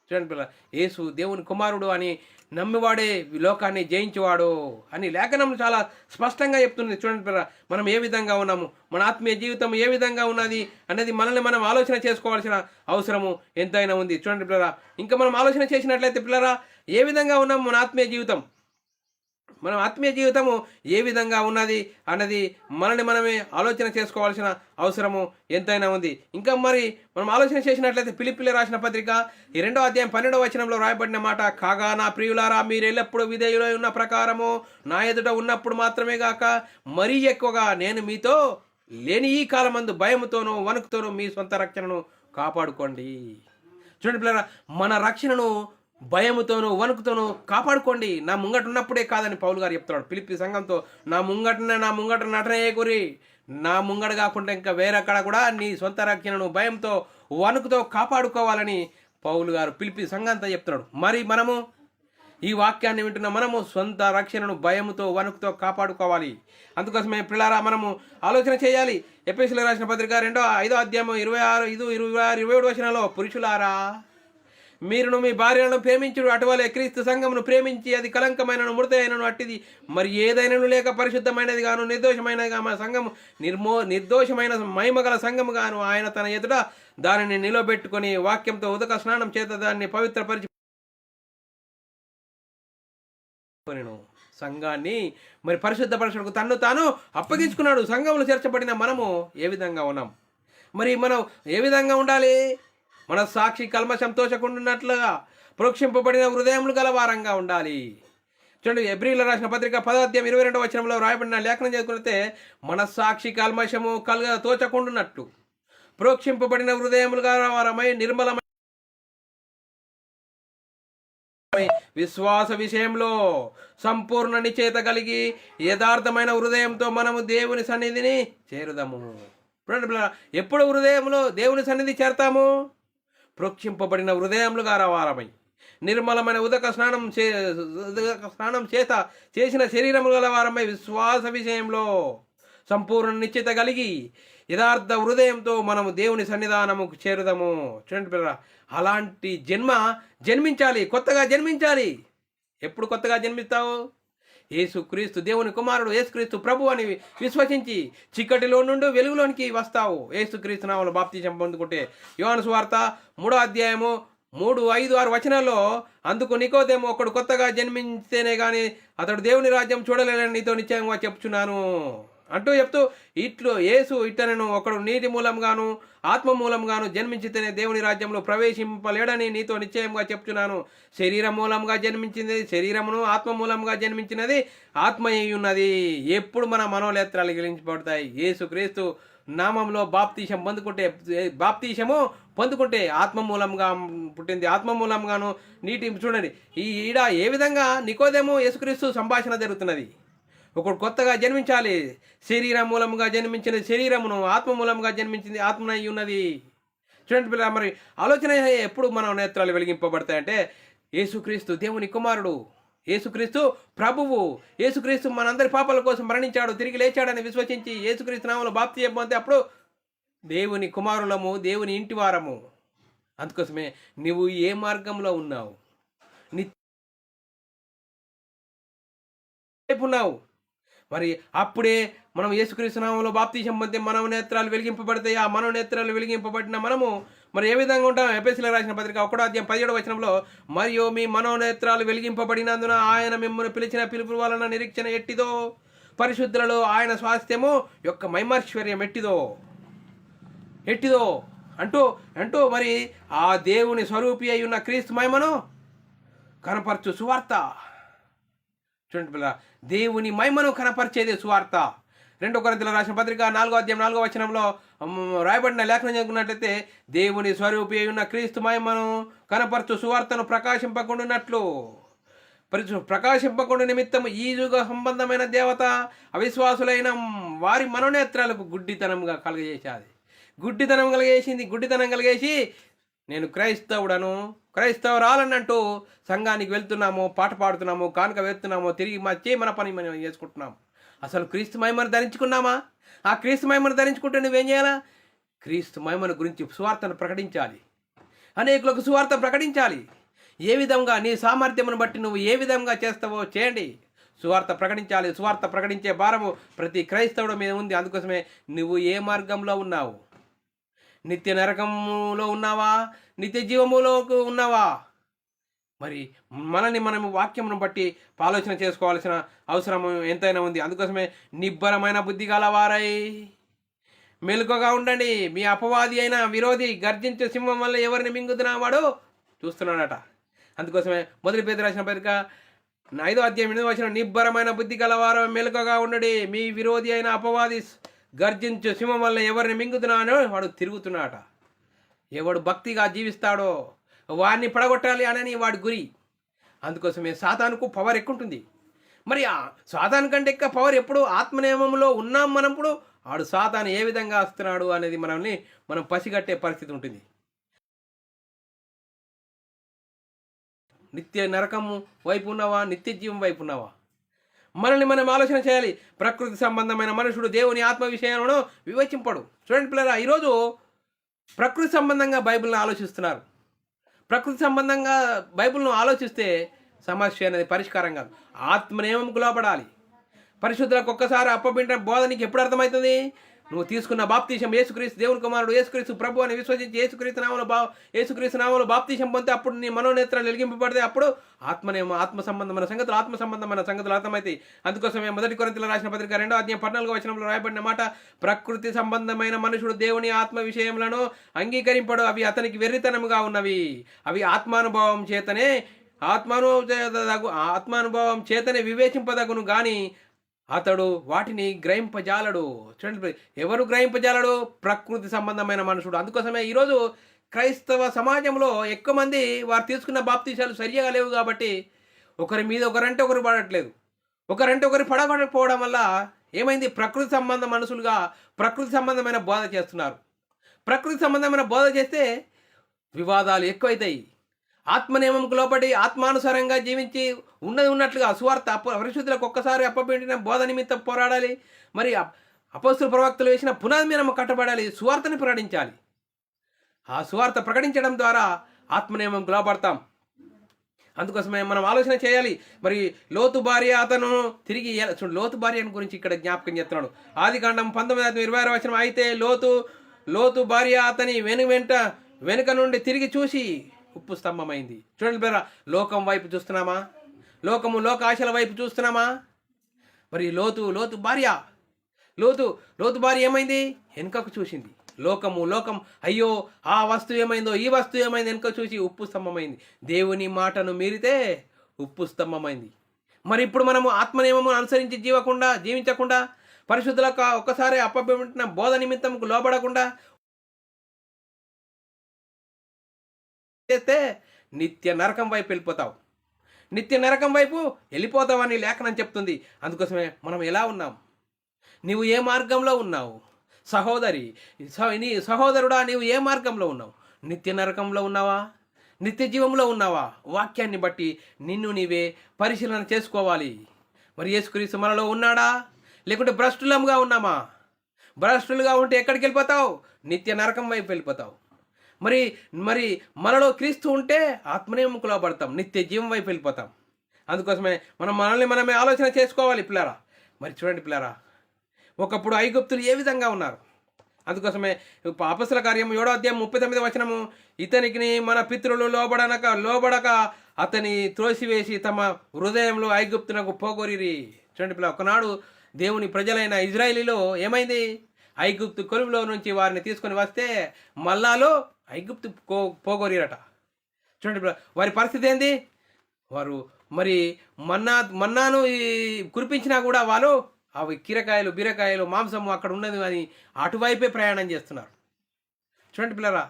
చూడండి పిల్ల, యేసు దేవుని కుమారుడు అని నమ్మివాడే లోకాన్ని జయించేవాడు అని లేఖనం చాలా స్పష్టంగా చెప్తుంది. చూడండి పిల్ల, మనం ఏ విధంగా ఉన్నాము, మన ఆత్మీయ జీవితం ఏ విధంగా ఉన్నది అనేది మనల్ని మనం ఆలోచన చేసుకోవాల్సిన అవసరము ఎంతైనా ఉంది. చూడండి పిల్లరా, ఇంకా మనం ఆలోచన చేసినట్లయితే పిల్లరా, ఏ విధంగా ఉన్నాము, మన ఆత్మీయ జీవితము ఏ విధంగా ఉన్నది అన్నది మనల్ని మనమే ఆలోచన చేసుకోవాల్సిన అవసరము ఎంతైనా ఉంది. ఇంకా మరి మనం ఆలోచన చేసినట్లయితే ఫిలిప్పీయులకు రాసిన పత్రిక 2వ అధ్యాయం 12వ వచనంలో రాయబడిన మాట, కాగా నా ప్రియులారా, మీరు ఎల్లప్పుడూ విధేయులై ఉన్న ప్రకారము నా ఎదుట ఉన్నప్పుడు మాత్రమే గాక మరీ ఎక్కువగా నేను మీతో లేని ఈ కాలమందు భయముతోనూ వణుకుతోనూ మీ సొంత రక్షణను కాపాడుకోండి. చూడండి పిల్లరా, మన రక్షణను భయముతోనూ వణుకుతోనూ కాపాడుకోండి. నా ముంగట ఉన్నప్పుడే కాదని పౌలు గారు చెప్తున్నాడు ఫిలిప్పీ సంఘంతో. నా ముంగట నటన ఏకూరి, నా ముంగట కాకుండా ఇంకా వేరెక్కడ కూడా నీ సొంత రక్షణను భయంతో వణుకుతో కాపాడుకోవాలని పౌలు గారు ఫిలిప్పీ సంఘంతో చెప్తున్నాడు. మరి మనము ఈ వాక్యాన్ని వింటున్న మనము సొంత రక్షణను భయముతో వణుకుతో కాపాడుకోవాలి. అందుకోసమే పిల్లారా మనము ఆలోచన చేయాలి. ఎఫెసీయులకు రాసిన పత్రిక 5వ అధ్యాయం 26-27 వచనాల్లో, పురుషులారా మీరును మీ భార్యలను ప్రేమించుడు, అటువలే క్రీస్తు సంఘమును ప్రేమించి అది కలంకమైనను మృతైనను అట్టిది మరి ఏదైనను లేక పరిశుద్ధమైనది గాను నిర్దోషమైనది గా మా సంఘము నిర్దోషమైన మహిమగల సంఘము గాను ఆయన తన ఎదుట దానిని నిలబెట్టుకొని వాక్యంతో ఉదక స్నానం చేత దాన్ని పవిత్రపరిచి సంఘాన్ని మరి పరిశుద్ధపరచుటకు తన్ను తాను అప్పగించుకున్నాడు. సంఘములు చేర్చబడిన మనము ఏ విధంగా ఉన్నాం, మరి మనం ఏ విధంగా ఉండాలి? మన సాక్షి కల్మషం తోచకుండాన్నట్లుగా ప్రోక్షింపబడిన హృదయములు గల వారంగా ఉండాలి. చూడండి, ఎబ్రీయులకు రాసిన పత్రిక 10వ అధ్యాయం 22వ వచనంలో రాయబడిన లేఖనం చదువుకుంటే, మన సాక్షి కల్మషము తోచకుండాన్నట్లు ప్రోక్షింపబడిన హృదయములు గల వారమై నిర్మలమై విశ్వాస విషయంలో సంపూర్ణ నిశ్చయత కలిగి యథార్థమైన హృదయంతో మనము దేవుని సన్నిధిని చేరుదాము. ఎప్పుడు హృదయంలో దేవుని సన్నిధి చేరతాము? ప్రోక్షింపబడిన హృదయములు గారవారమై నిర్మలమైన ఉదక స్నానం చేసిన శరీరము గల వారమై విశ్వాస విషయంలో సంపూర్ణ నిశ్చిత కలిగి యథార్థ హృదయంతో మనము దేవుని సన్నిధానముకు చేరుదాము. చూడండి పిల్లరా, అలాంటి జన్మించాలి, కొత్తగా జన్మించాలి. ఎప్పుడు కొత్తగా జన్మిస్తావు? యేసుక్రీస్తు దేవుని కుమారుడు, యేసుక్రీస్తు ప్రభు అని విశ్వసించి చీకటిలో నుండి వెలుగులోనికి వస్తావు. యేసుక్రీస్తు నామములో బాప్తిసం పొందుకుంటే. యోహాను సువార్త 3వ అధ్యాయము 3, 5, 6 వచనాల్లో, అందుకు నికోదేము ఒకడు కొత్తగా జన్మించేనే గాని అతడు దేవుని రాజ్యం చూడలేదని నీతో నిశ్చయంగా చెప్తున్నాను చెప్తూ యేసు ఇట్టనను ఒకడు నీటి మూలంగాను ఆత్మ మూలంగాను జన్మించితేనే దేవుని రాజ్యంలో ప్రవేశింపలేడని నీతో నిశ్చయంగా చెప్తున్నాను. శరీరం మూలంగా జన్మించింది శరీరమును, ఆత్మ మూలంగా జన్మించినది ఆత్మ అయి ఉన్నది. ఎప్పుడు మన మనోనేత్రాలు గిలించబడతాయి? యేసుక్రీస్తు నామంలో బాప్తీసము పొందుకుంటే ఆత్మ మూలంగా పుట్టింది, ఆత్మ మూలంగాను నీటి. చూడండి, ఈడ ఏ విధంగా నికోదేము యేసుక్రీస్తు సంభాషణ జరుగుతున్నది. ఒకడు కొత్తగా జన్మించాలి. శరీరం మూలముగా జన్మించిన శరీరమును, ఆత్మ మూలంగా జన్మించింది ఆత్మనై ఉన్నది. చూడండి పిల్లలు, మరి ఆలోచన ఎప్పుడు మన నేత్రాలు వెలిగింపబడతాయంటే, యేసుక్రీస్తు దేవుని కుమారుడు, యేసుక్రీస్తు ప్రభువు, యేసుక్రీస్తు మనందరి పాపాల కోసం మరణించాడు, తిరిగి లేచాడని విశ్వసించి యేసుక్రీస్తు నామములో బాప్తిసం పొందితే అప్పుడు దేవుని కుమారులము, దేవుని ఇంటి వారము. అందుకోసమే నువ్వు ఏ మార్గంలో ఉన్నావు, ఉన్నావు మరి అప్పుడే మనం యేసుక్రీస్తు నామములో బాప్తిసం పొందితే మనోనేత్రాలు వెలిగింపబడతాయి. ఆ మనోనేత్రాలు వెలిగింపబడిన మనము మరి ఏ విధంగా ఉంటాం? ఎఫెసీయులకు రాసిన పత్రిక 1వ అధ్యాయం 17వ వచనంలో, మరియు మీ మనోనేత్రాలు వెలిగింపబడినందున ఆయన మిమ్మల్ని పిలిచిన పిలుపు వలన నిరీక్షణ ఎట్టిదో, పరిశుద్ధులలో ఆయన స్వాస్థ్యము యొక్క మహిమైశ్వర్యం ఎట్టిదో అంటూ మరి ఆ దేవుని స్వరూపి అయి ఉన్న క్రీస్తు మహిమను కనపరచు సువార్త. చూడండి పిల్ల, దేవుని మహిమను కనపరిచేది సువార్త. 2 కొరింథీయులకు రాసిన పత్రిక 4వ అధ్యాయం 4వ వచనంలో రాయబడిన లేఖనం చదువుకున్నట్లయితే, దేవుని స్వరూపి ఉన్న క్రీస్తు మహిమను కనపరచు సువార్తను ప్రకాశింపకుండా నిమిత్తము ఈ యుగ సంబంధమైన దేవత అవిశ్వాసులైన వారి మనోనేత్రాలకు గుడ్డితనం కలిగేసి నేను క్రైస్తవుడను, క్రైస్తవరాలనంటూ సంఘానికి వెళ్తున్నాము, పాట పాడుతున్నాము, కానుక వేస్తున్నాము, తిరిగి మన పని మనం చేసుకుంటున్నాము. అసలు క్రీస్తు మహిమను ధరించుకున్నామా? ఆ క్రీస్తు మహిమను ధరించుకుంటే నువ్వేం చేయాలా? క్రీస్తు మహిమను గురించి సువార్తను ప్రకటించాలి, అనేకులకు సువార్త ప్రకటించాలి. ఏ విధంగా నీ సామర్థ్యమును బట్టి నువ్వు ఏ విధంగా చేస్తావో చేయండి. సువార్త ప్రకటించాలి. సువార్త ప్రకటించే భారము ప్రతి క్రైస్తవుడి మీద ఉంది. అందుకోసమే నువ్వు ఏ మార్గంలో ఉన్నావు? నిత్య నరకములో ఉన్నావా? నిత్య జీవములో ఉన్నావా? మరి మనల్ని మనం వాక్యమును బట్టి ఆలోచన చేసుకోవాల్సిన అవసరం ఎంతైనా ఉంది. అందుకోసమే నిబ్బరమైన బుద్ధి గలవారై మెలకుగా ఉండండి. మీ అపవాది అయిన విరోధి గర్జించే సింహం వల్ల ఎవరిని మింగుతున్నావాడో చూస్తున్నాడట. అందుకోసమే మొదటి పేతురు రాసిన పత్రిక 5వ అధ్యాయం 8వ వచనం, నిబ్బరమైన బుద్ధి గలవారు మెలకుగా ఉండడి. మీ విరోధి అయిన అపవాది గర్జించు సింహం వల్ల ఎవరిని మింగుతున్నానో వాడు తిరుగుతున్నాడట. ఎవడు భక్తిగా జీవిస్తాడో వాడిని పడగొట్టాలి అనని వాడి గురి. అందుకోసమే సాతానుకు పవర్ ఎక్కుంటుంది. మరి ఆ సాతాను కంటే ఎక్కువ పవర్ ఎప్పుడు ఆత్మనియమంలో ఉన్నాం. మనప్పుడు వాడు సాతాను ఏ విధంగా వస్తున్నాడు అనేది మనం పసిగట్టే పరిస్థితి ఉంటుంది. నిత్య నరకము వైపు ఉన్నావా? నిత్య జీవం వైపు ఉన్నావా? మనల్ని మనం ఆలోచన చేయాలి. ప్రకృతి సంబంధమైన మనుషుడు దేవుని ఆత్మ విషయాలను వివేచింపడు. చూడండి పిల్లరా, ఈరోజు ప్రకృతి సంబంధంగా బైబిల్ని ఆలోచిస్తున్నారు. ప్రకృతి సంబంధంగా బైబిల్ను ఆలోచిస్తే సమస్య అనేది పరిష్కారం కాదు. ఆత్మ నియమంకు లోపడాలి. పరిశుద్ధులకు ఒక్కసారి అప్పబింట బోధ నీకు ఎప్పుడు అర్థమవుతుంది? నువ్వు తీసుకున్న బాప్తీసం, యేసుక్రీస్తు దేవుని కుమారుడు, యేసుక్రీస్తు ప్రభు అని విశ్వసించి యేసుక్రీస్తు నామంలో బాప్తీసం పొందితే అప్పుడు నీ మనోనేత్రాలు వెలిగింపబడితే అప్పుడు ఆత్మ సంబంధమైన సంగతులు అర్థమవుతాయి. అందుకోసమే మొదటి కొరింథీయులకు రాసిన పత్రిక 2వ అధ్యాయం 14వ వచనంలో రాయబడిన మాట, ప్రకృతి సంబంధమైన మనుషుడు దేవుని ఆత్మ విషయములను అంగీకరింపడు. అవి అతనికి వెర్రితనముగా ఉన్నవి. అవి ఆత్మానుభవం చేతనే వివేచింపదగును గాని అతడు వాటిని గ్రహింపజాలడు. చూడండి, ఎవరు గ్రహింపజాలడు? ప్రకృతి సంబంధమైన మనుషుడు. అందుకోసమే ఈరోజు క్రైస్తవ సమాజంలో ఎక్కువ మంది వారు తీసుకున్న బాప్తీసాలు సరిగా లేవు కాబట్టి ఒకరి మీద ఒకరంటే ఒకరు పడట్లేదు. ఒకరంటే ఒకరు పడకపోవడం వల్ల ఏమైంది? ప్రకృతి సంబంధ మనుషులుగా ప్రకృతి సంబంధమైన బోధ చేస్తున్నారు. ప్రకృతి సంబంధమైన బోధ చేస్తే వివాదాలు ఎక్కువైతాయి. ఆత్మనియమంకు లోబడి ఆత్మానుసారంగా జీవించి ఉన్నట్లుగా సువార్త పరిశుద్ధులకు ఒక్కసారి అప్పబెట్టిన బోధ నిమిత్తం పోరాడాలి. మరి అపోస్తుల ప్రవక్తలు వేసిన పునాది మీద కట్టబడాలి. సువార్తని ప్రకటించాలి. ఆ సువార్త ప్రకటించడం ద్వారా ఆత్మనియమంకు లోబడతాం. అందుకోసమే మనం ఆలోచన చేయాలి. మరి లోతు భార్య అతను తిరిగి లోతు భార్య గురించి ఇక్కడ జ్ఞాపకం చేస్తున్నాడు. ఆదికాండం 19:26 వచనం, అయితే లోతు భార్య అతని వెనుక నుండి తిరిగి చూసి ఉప్పు స్తంభమైంది. చూడండి పేరా, లోకం వైపు చూస్తున్నామా? లోక ఆశల వైపు చూస్తున్నామా? మరి లోతు భార్య ఏమైంది? వెనుకకు చూసింది. లోకం అయ్యో ఆ వస్తువు ఏమైందో, ఈ వస్తువు ఏమైంది, వెనుక చూసి ఉప్పు స్తంభమైంది. దేవుని మాటను మీరితే ఉప్పు స్తంభమైంది. మరి ఇప్పుడు మనము ఆత్మనియమము అనుసరించి జీవించకుండా పరిశుద్ధులకు ఒక్కసారి అప్పబెట్టిన బోధ నిమిత్తంకు లోబడకుండా చేస్తే నిత్య నరకం వైపు వెళ్ళిపోతావు. నిత్య నరకం వైపు వెళ్ళిపోతావని లేఖనం చెప్తుంది. అందుకోసమే మనం ఎలా ఉన్నాం? నీవు ఏ మార్గంలో ఉన్నావు? నీ సహోదరుడా, నీవు ఏ మార్గంలో ఉన్నావు? నిత్య నరకంలో ఉన్నావా? నిత్య జీవంలో ఉన్నావా? వాక్యాన్ని బట్టి నిన్ను నీవే పరిశీలన చేసుకోవాలి. మరి యేసుక్రీస్తు మనలో ఉన్నాడా? లేకుంటే భ్రష్టులంగా ఉన్నామా? భ్రష్టులుగా ఉంటే ఎక్కడికి వెళ్ళిపోతావు? నిత్య నరకం వైపు వెళ్ళిపోతావు. మరి మనలో క్రీస్తు ఉంటే ఆత్మనియమంకు లోబడతాం, నిత్య జీవం వైపు వెళ్ళిపోతాం. అందుకోసమే మనల్ని మనమే ఆలోచన చేసుకోవాలి పిల్లరా. మరి చూడండి పిల్లరా, ఒకప్పుడు ఐగుప్తులు ఏ విధంగా ఉన్నారు? అందుకోసమే అపొస్తలుల కార్యం 7వ అధ్యాయం 39వ వచనము, ఇతనికి మన పితరులు లోబడక అతని త్రోసివేసి తమ హృదయంలో ఐగుప్తునకు పోగొరిరి. చూడండి పిల్ల, ఒకనాడు దేవుని ప్రజలైన ఇజ్రాయేలీలో ఏమైంది? ఐగుప్తు కొలువులో నుంచి వారిని తీసుకొని వస్తే మల్లాలో ఐగుప్తు పోగొరిరట. చూడండి వారి పరిస్థితి ఏంది? వారు మరి మన్నాను కురిపించినా కూడా వాళ్ళు అవి కీరకాయలు, బీరకాయలు, మాంసము అక్కడ ఉన్నది అని అటువైపే ప్రయాణం చేస్తున్నారు. చూడండి పిల్లరా,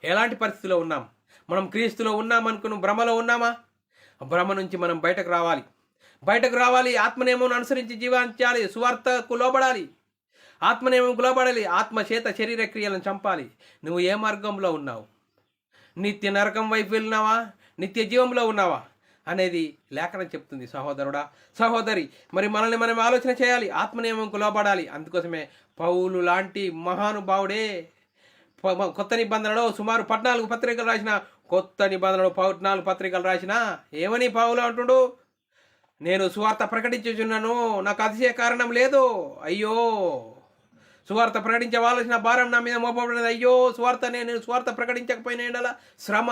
ఎలాంటి పరిస్థితిలో ఉన్నాం? మనం క్రీస్తులో ఉన్నామనుకున్న భ్రమలో ఉన్నామా? భ్రమ నుంచి మనం బయటకు రావాలి. ఆత్మనియమం అనుసరించి జీవించాలి. సువార్తకు లోబడాలి. ఆత్మనియమంకు లోబడాలి. ఆత్మ చేత శరీర క్రియలను చంపాలి. నువ్వు ఏ మార్గంలో ఉన్నావు? నిత్య నరకం వైపు వెళ్ళినావా, నిత్య జీవంలో ఉన్నావా అనేది లేఖనం చెప్తుంది. సహోదరుడా, సహోదరి, మరి మనల్ని మనం ఆలోచన చేయాలి, ఆత్మనియమంకు లోబడాలి. అందుకోసమే పౌలు లాంటి మహానుభావుడే కొత్త నిబంధనలో సుమారు 14 పత్రికలు రాసిన, కొత్త నిబంధనలో 14 పత్రికలు రాసిన ఏమని పౌలు అంటుడు, నేను సువార్త ప్రకటించుచున్నాను, నాకు అతిశయ కారణం లేదు. అయ్యో, సువార్త ప్రకటించవలసిన భారం నా మీద మోపబడినది. అయ్యో, నేను సువార్త ప్రకటించకపోయినా ఏంటలా శ్రమ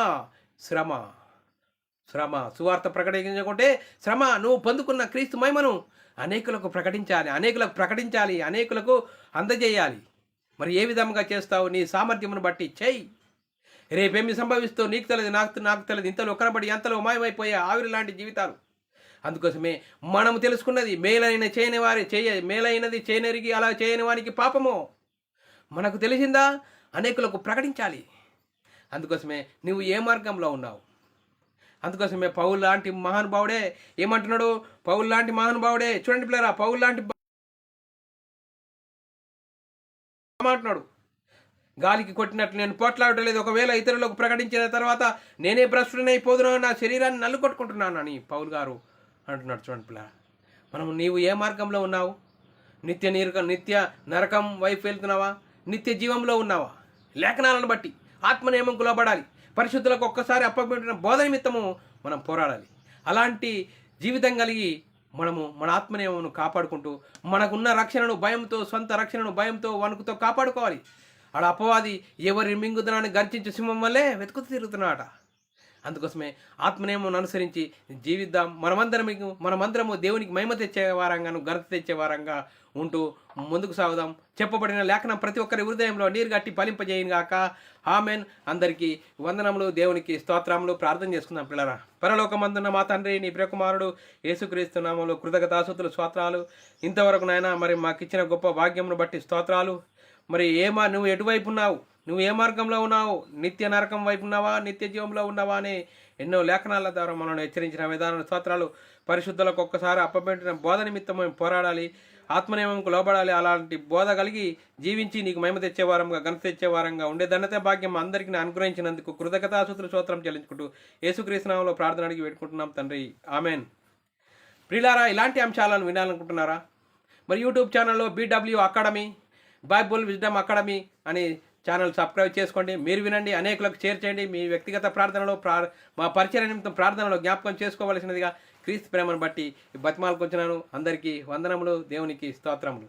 శ్రమ శ్రమ. సువార్త ప్రకటించకుంటే శ్రమ. నువ్వు పొందుకున్న క్రీస్తు మహిమను అనేకులకు ప్రకటించాలి, అనేకులకు అందజేయాలి. మరి ఏ విధంగా చేస్తావు? నీ సామర్థ్యమును బట్టి చెయ్యి. రేపేమి సంభవిస్తూ నీకు తెలియదు, నాకు తెలియదు. ఇంతలో కనబడి ఎంతలో మాయమైపోయే ఆవిరి లాంటి జీవితాలు. అందుకోసమే మనము తెలుసుకున్నది, మేలైనది చేయనెరిగి అలా చేయని వానికి పాపము. మనకు తెలిసిందా? అనేకులకు ప్రకటించాలి. అందుకోసమే నువ్వు ఏ మార్గంలో ఉన్నావు? అందుకోసమే పౌలు లాంటి మహానుభావుడే ఏమంటున్నాడు? పౌలు లాంటి మహానుభావుడే చూడండి పిల్లరా, పౌలు లాంటి అంటున్నాడు, గాలికి కొట్టినట్లు నేను పోట్లాడలేదు. ఒకవేళ ఇతరులకు ప్రకటించిన తర్వాత నేనే భ్రష్టుడైపోదునో, నా శరీరాన్ని నల్లు కొట్టుకుంటున్నాను అని పౌలు గారు అంటున్నాడు. చూడండి పిల్ల, నీవు ఏ మార్గంలో ఉన్నావు? నిత్య నరకం వైపు వెళ్తున్నావా, నిత్య జీవంలో ఉన్నావా? లేఖనాలను బట్టి ఆత్మనియమంకు లోబడాలి. పరిశుద్ధులకు ఒక్కసారి అప్పగించిన బోధ నిమిత్తము మనం పోరాడాలి. అలాంటి జీవితం కలిగి మనము మన ఆత్మనియమమును కాపాడుకుంటూ మనకున్న రక్షణను భయంతో, సొంత రక్షణను భయంతో, వణుకుతో కాపాడుకోవాలి. ఆడ అపవాది ఎవరి మింగుదనాన్ని గర్జించే సింహం వల్లే వెతుకుతూ తిరుగుతున్నాడట. అందుకోసమే ఆత్మనియమం అనుసరించి జీవిద్దాం. మనమందరము దేవునికి మహిమ తెచ్చే వారంగాను, ఘనత తెచ్చే వారంగా ఉంటూ ముందుకు సాగుదాం. చెప్పబడిన లేఖనం ప్రతి ఒక్కరి హృదయంలో నీరు గట్టి ఫలింపజేయను గాక. ఆమెన్. అందరికీ వందనములు, దేవునికి స్తోత్రములు. ప్రార్థన చేసుకుందాం పిల్లరా. పరలోకమందున్న మా తండ్రి, నీ ప్రియకుమారుడు యేసుక్రీస్తు నామములో కృతజ్ఞతాస్తుతులు, స్తోత్రాలు. ఇంతవరకు నాయన మరి మాకిచ్చిన గొప్ప భాగ్యమును బట్టి స్తోత్రాలు. మరి నువ్వు ఎటువైపు ఉన్నావు? నువ్వు ఏ మార్గంలో ఉన్నావు? నిత్య నరకం వైపు ఉన్నావా, నిత్య జీవంలో ఉన్నావా అని ఎన్నో లేఖనాల ద్వారా మనల్ని హెచ్చరించిన విధాన స్తోత్రాలు. పరిశుద్ధులకు ఒక్కసారి అప్పబెట్టిన బోధ నిమిత్తం మేము పోరాడాలి, ఆత్మనియమంకు లోబడాలి. అలాంటి బోధ కలిగి జీవించి నీకు మహిమ తెచ్చేవారంగా, ఘనత తెచ్చేవారంగా ఉండే ధన్యత భాగ్యం అందరికీ అనుగ్రహించినందుకు కృతజ్ఞతాస్తుతులు, స్తోత్రం చెల్లించుకుంటూ యేసుక్రీస్తు నామములో ప్రార్థన అడిగి పెట్టుకుంటున్నాం తండ్రి. ఆమెన్. ప్రియులారా, ఇలాంటి అంశాలను వినాలనుకుంటున్నారా? మరి యూట్యూబ్ ఛానల్లో BW academy, Bible wisdom academy అని ఛానల్ సబ్స్క్రైబ్ చేసుకోండి. మీరు వినండి, అనేకులకు షేర్ చేయండి. మీ వ్యక్తిగత ప్రార్థనలో మా పరిచయ నిమిత్తం ప్రార్థనలో జ్ఞాపకం చేసుకోవలసినదిగా క్రీస్తు ప్రేమను బట్టి బతిమాలకొచ్చినాను. అందరికీ వందనములు, దేవునికి స్తోత్రములు.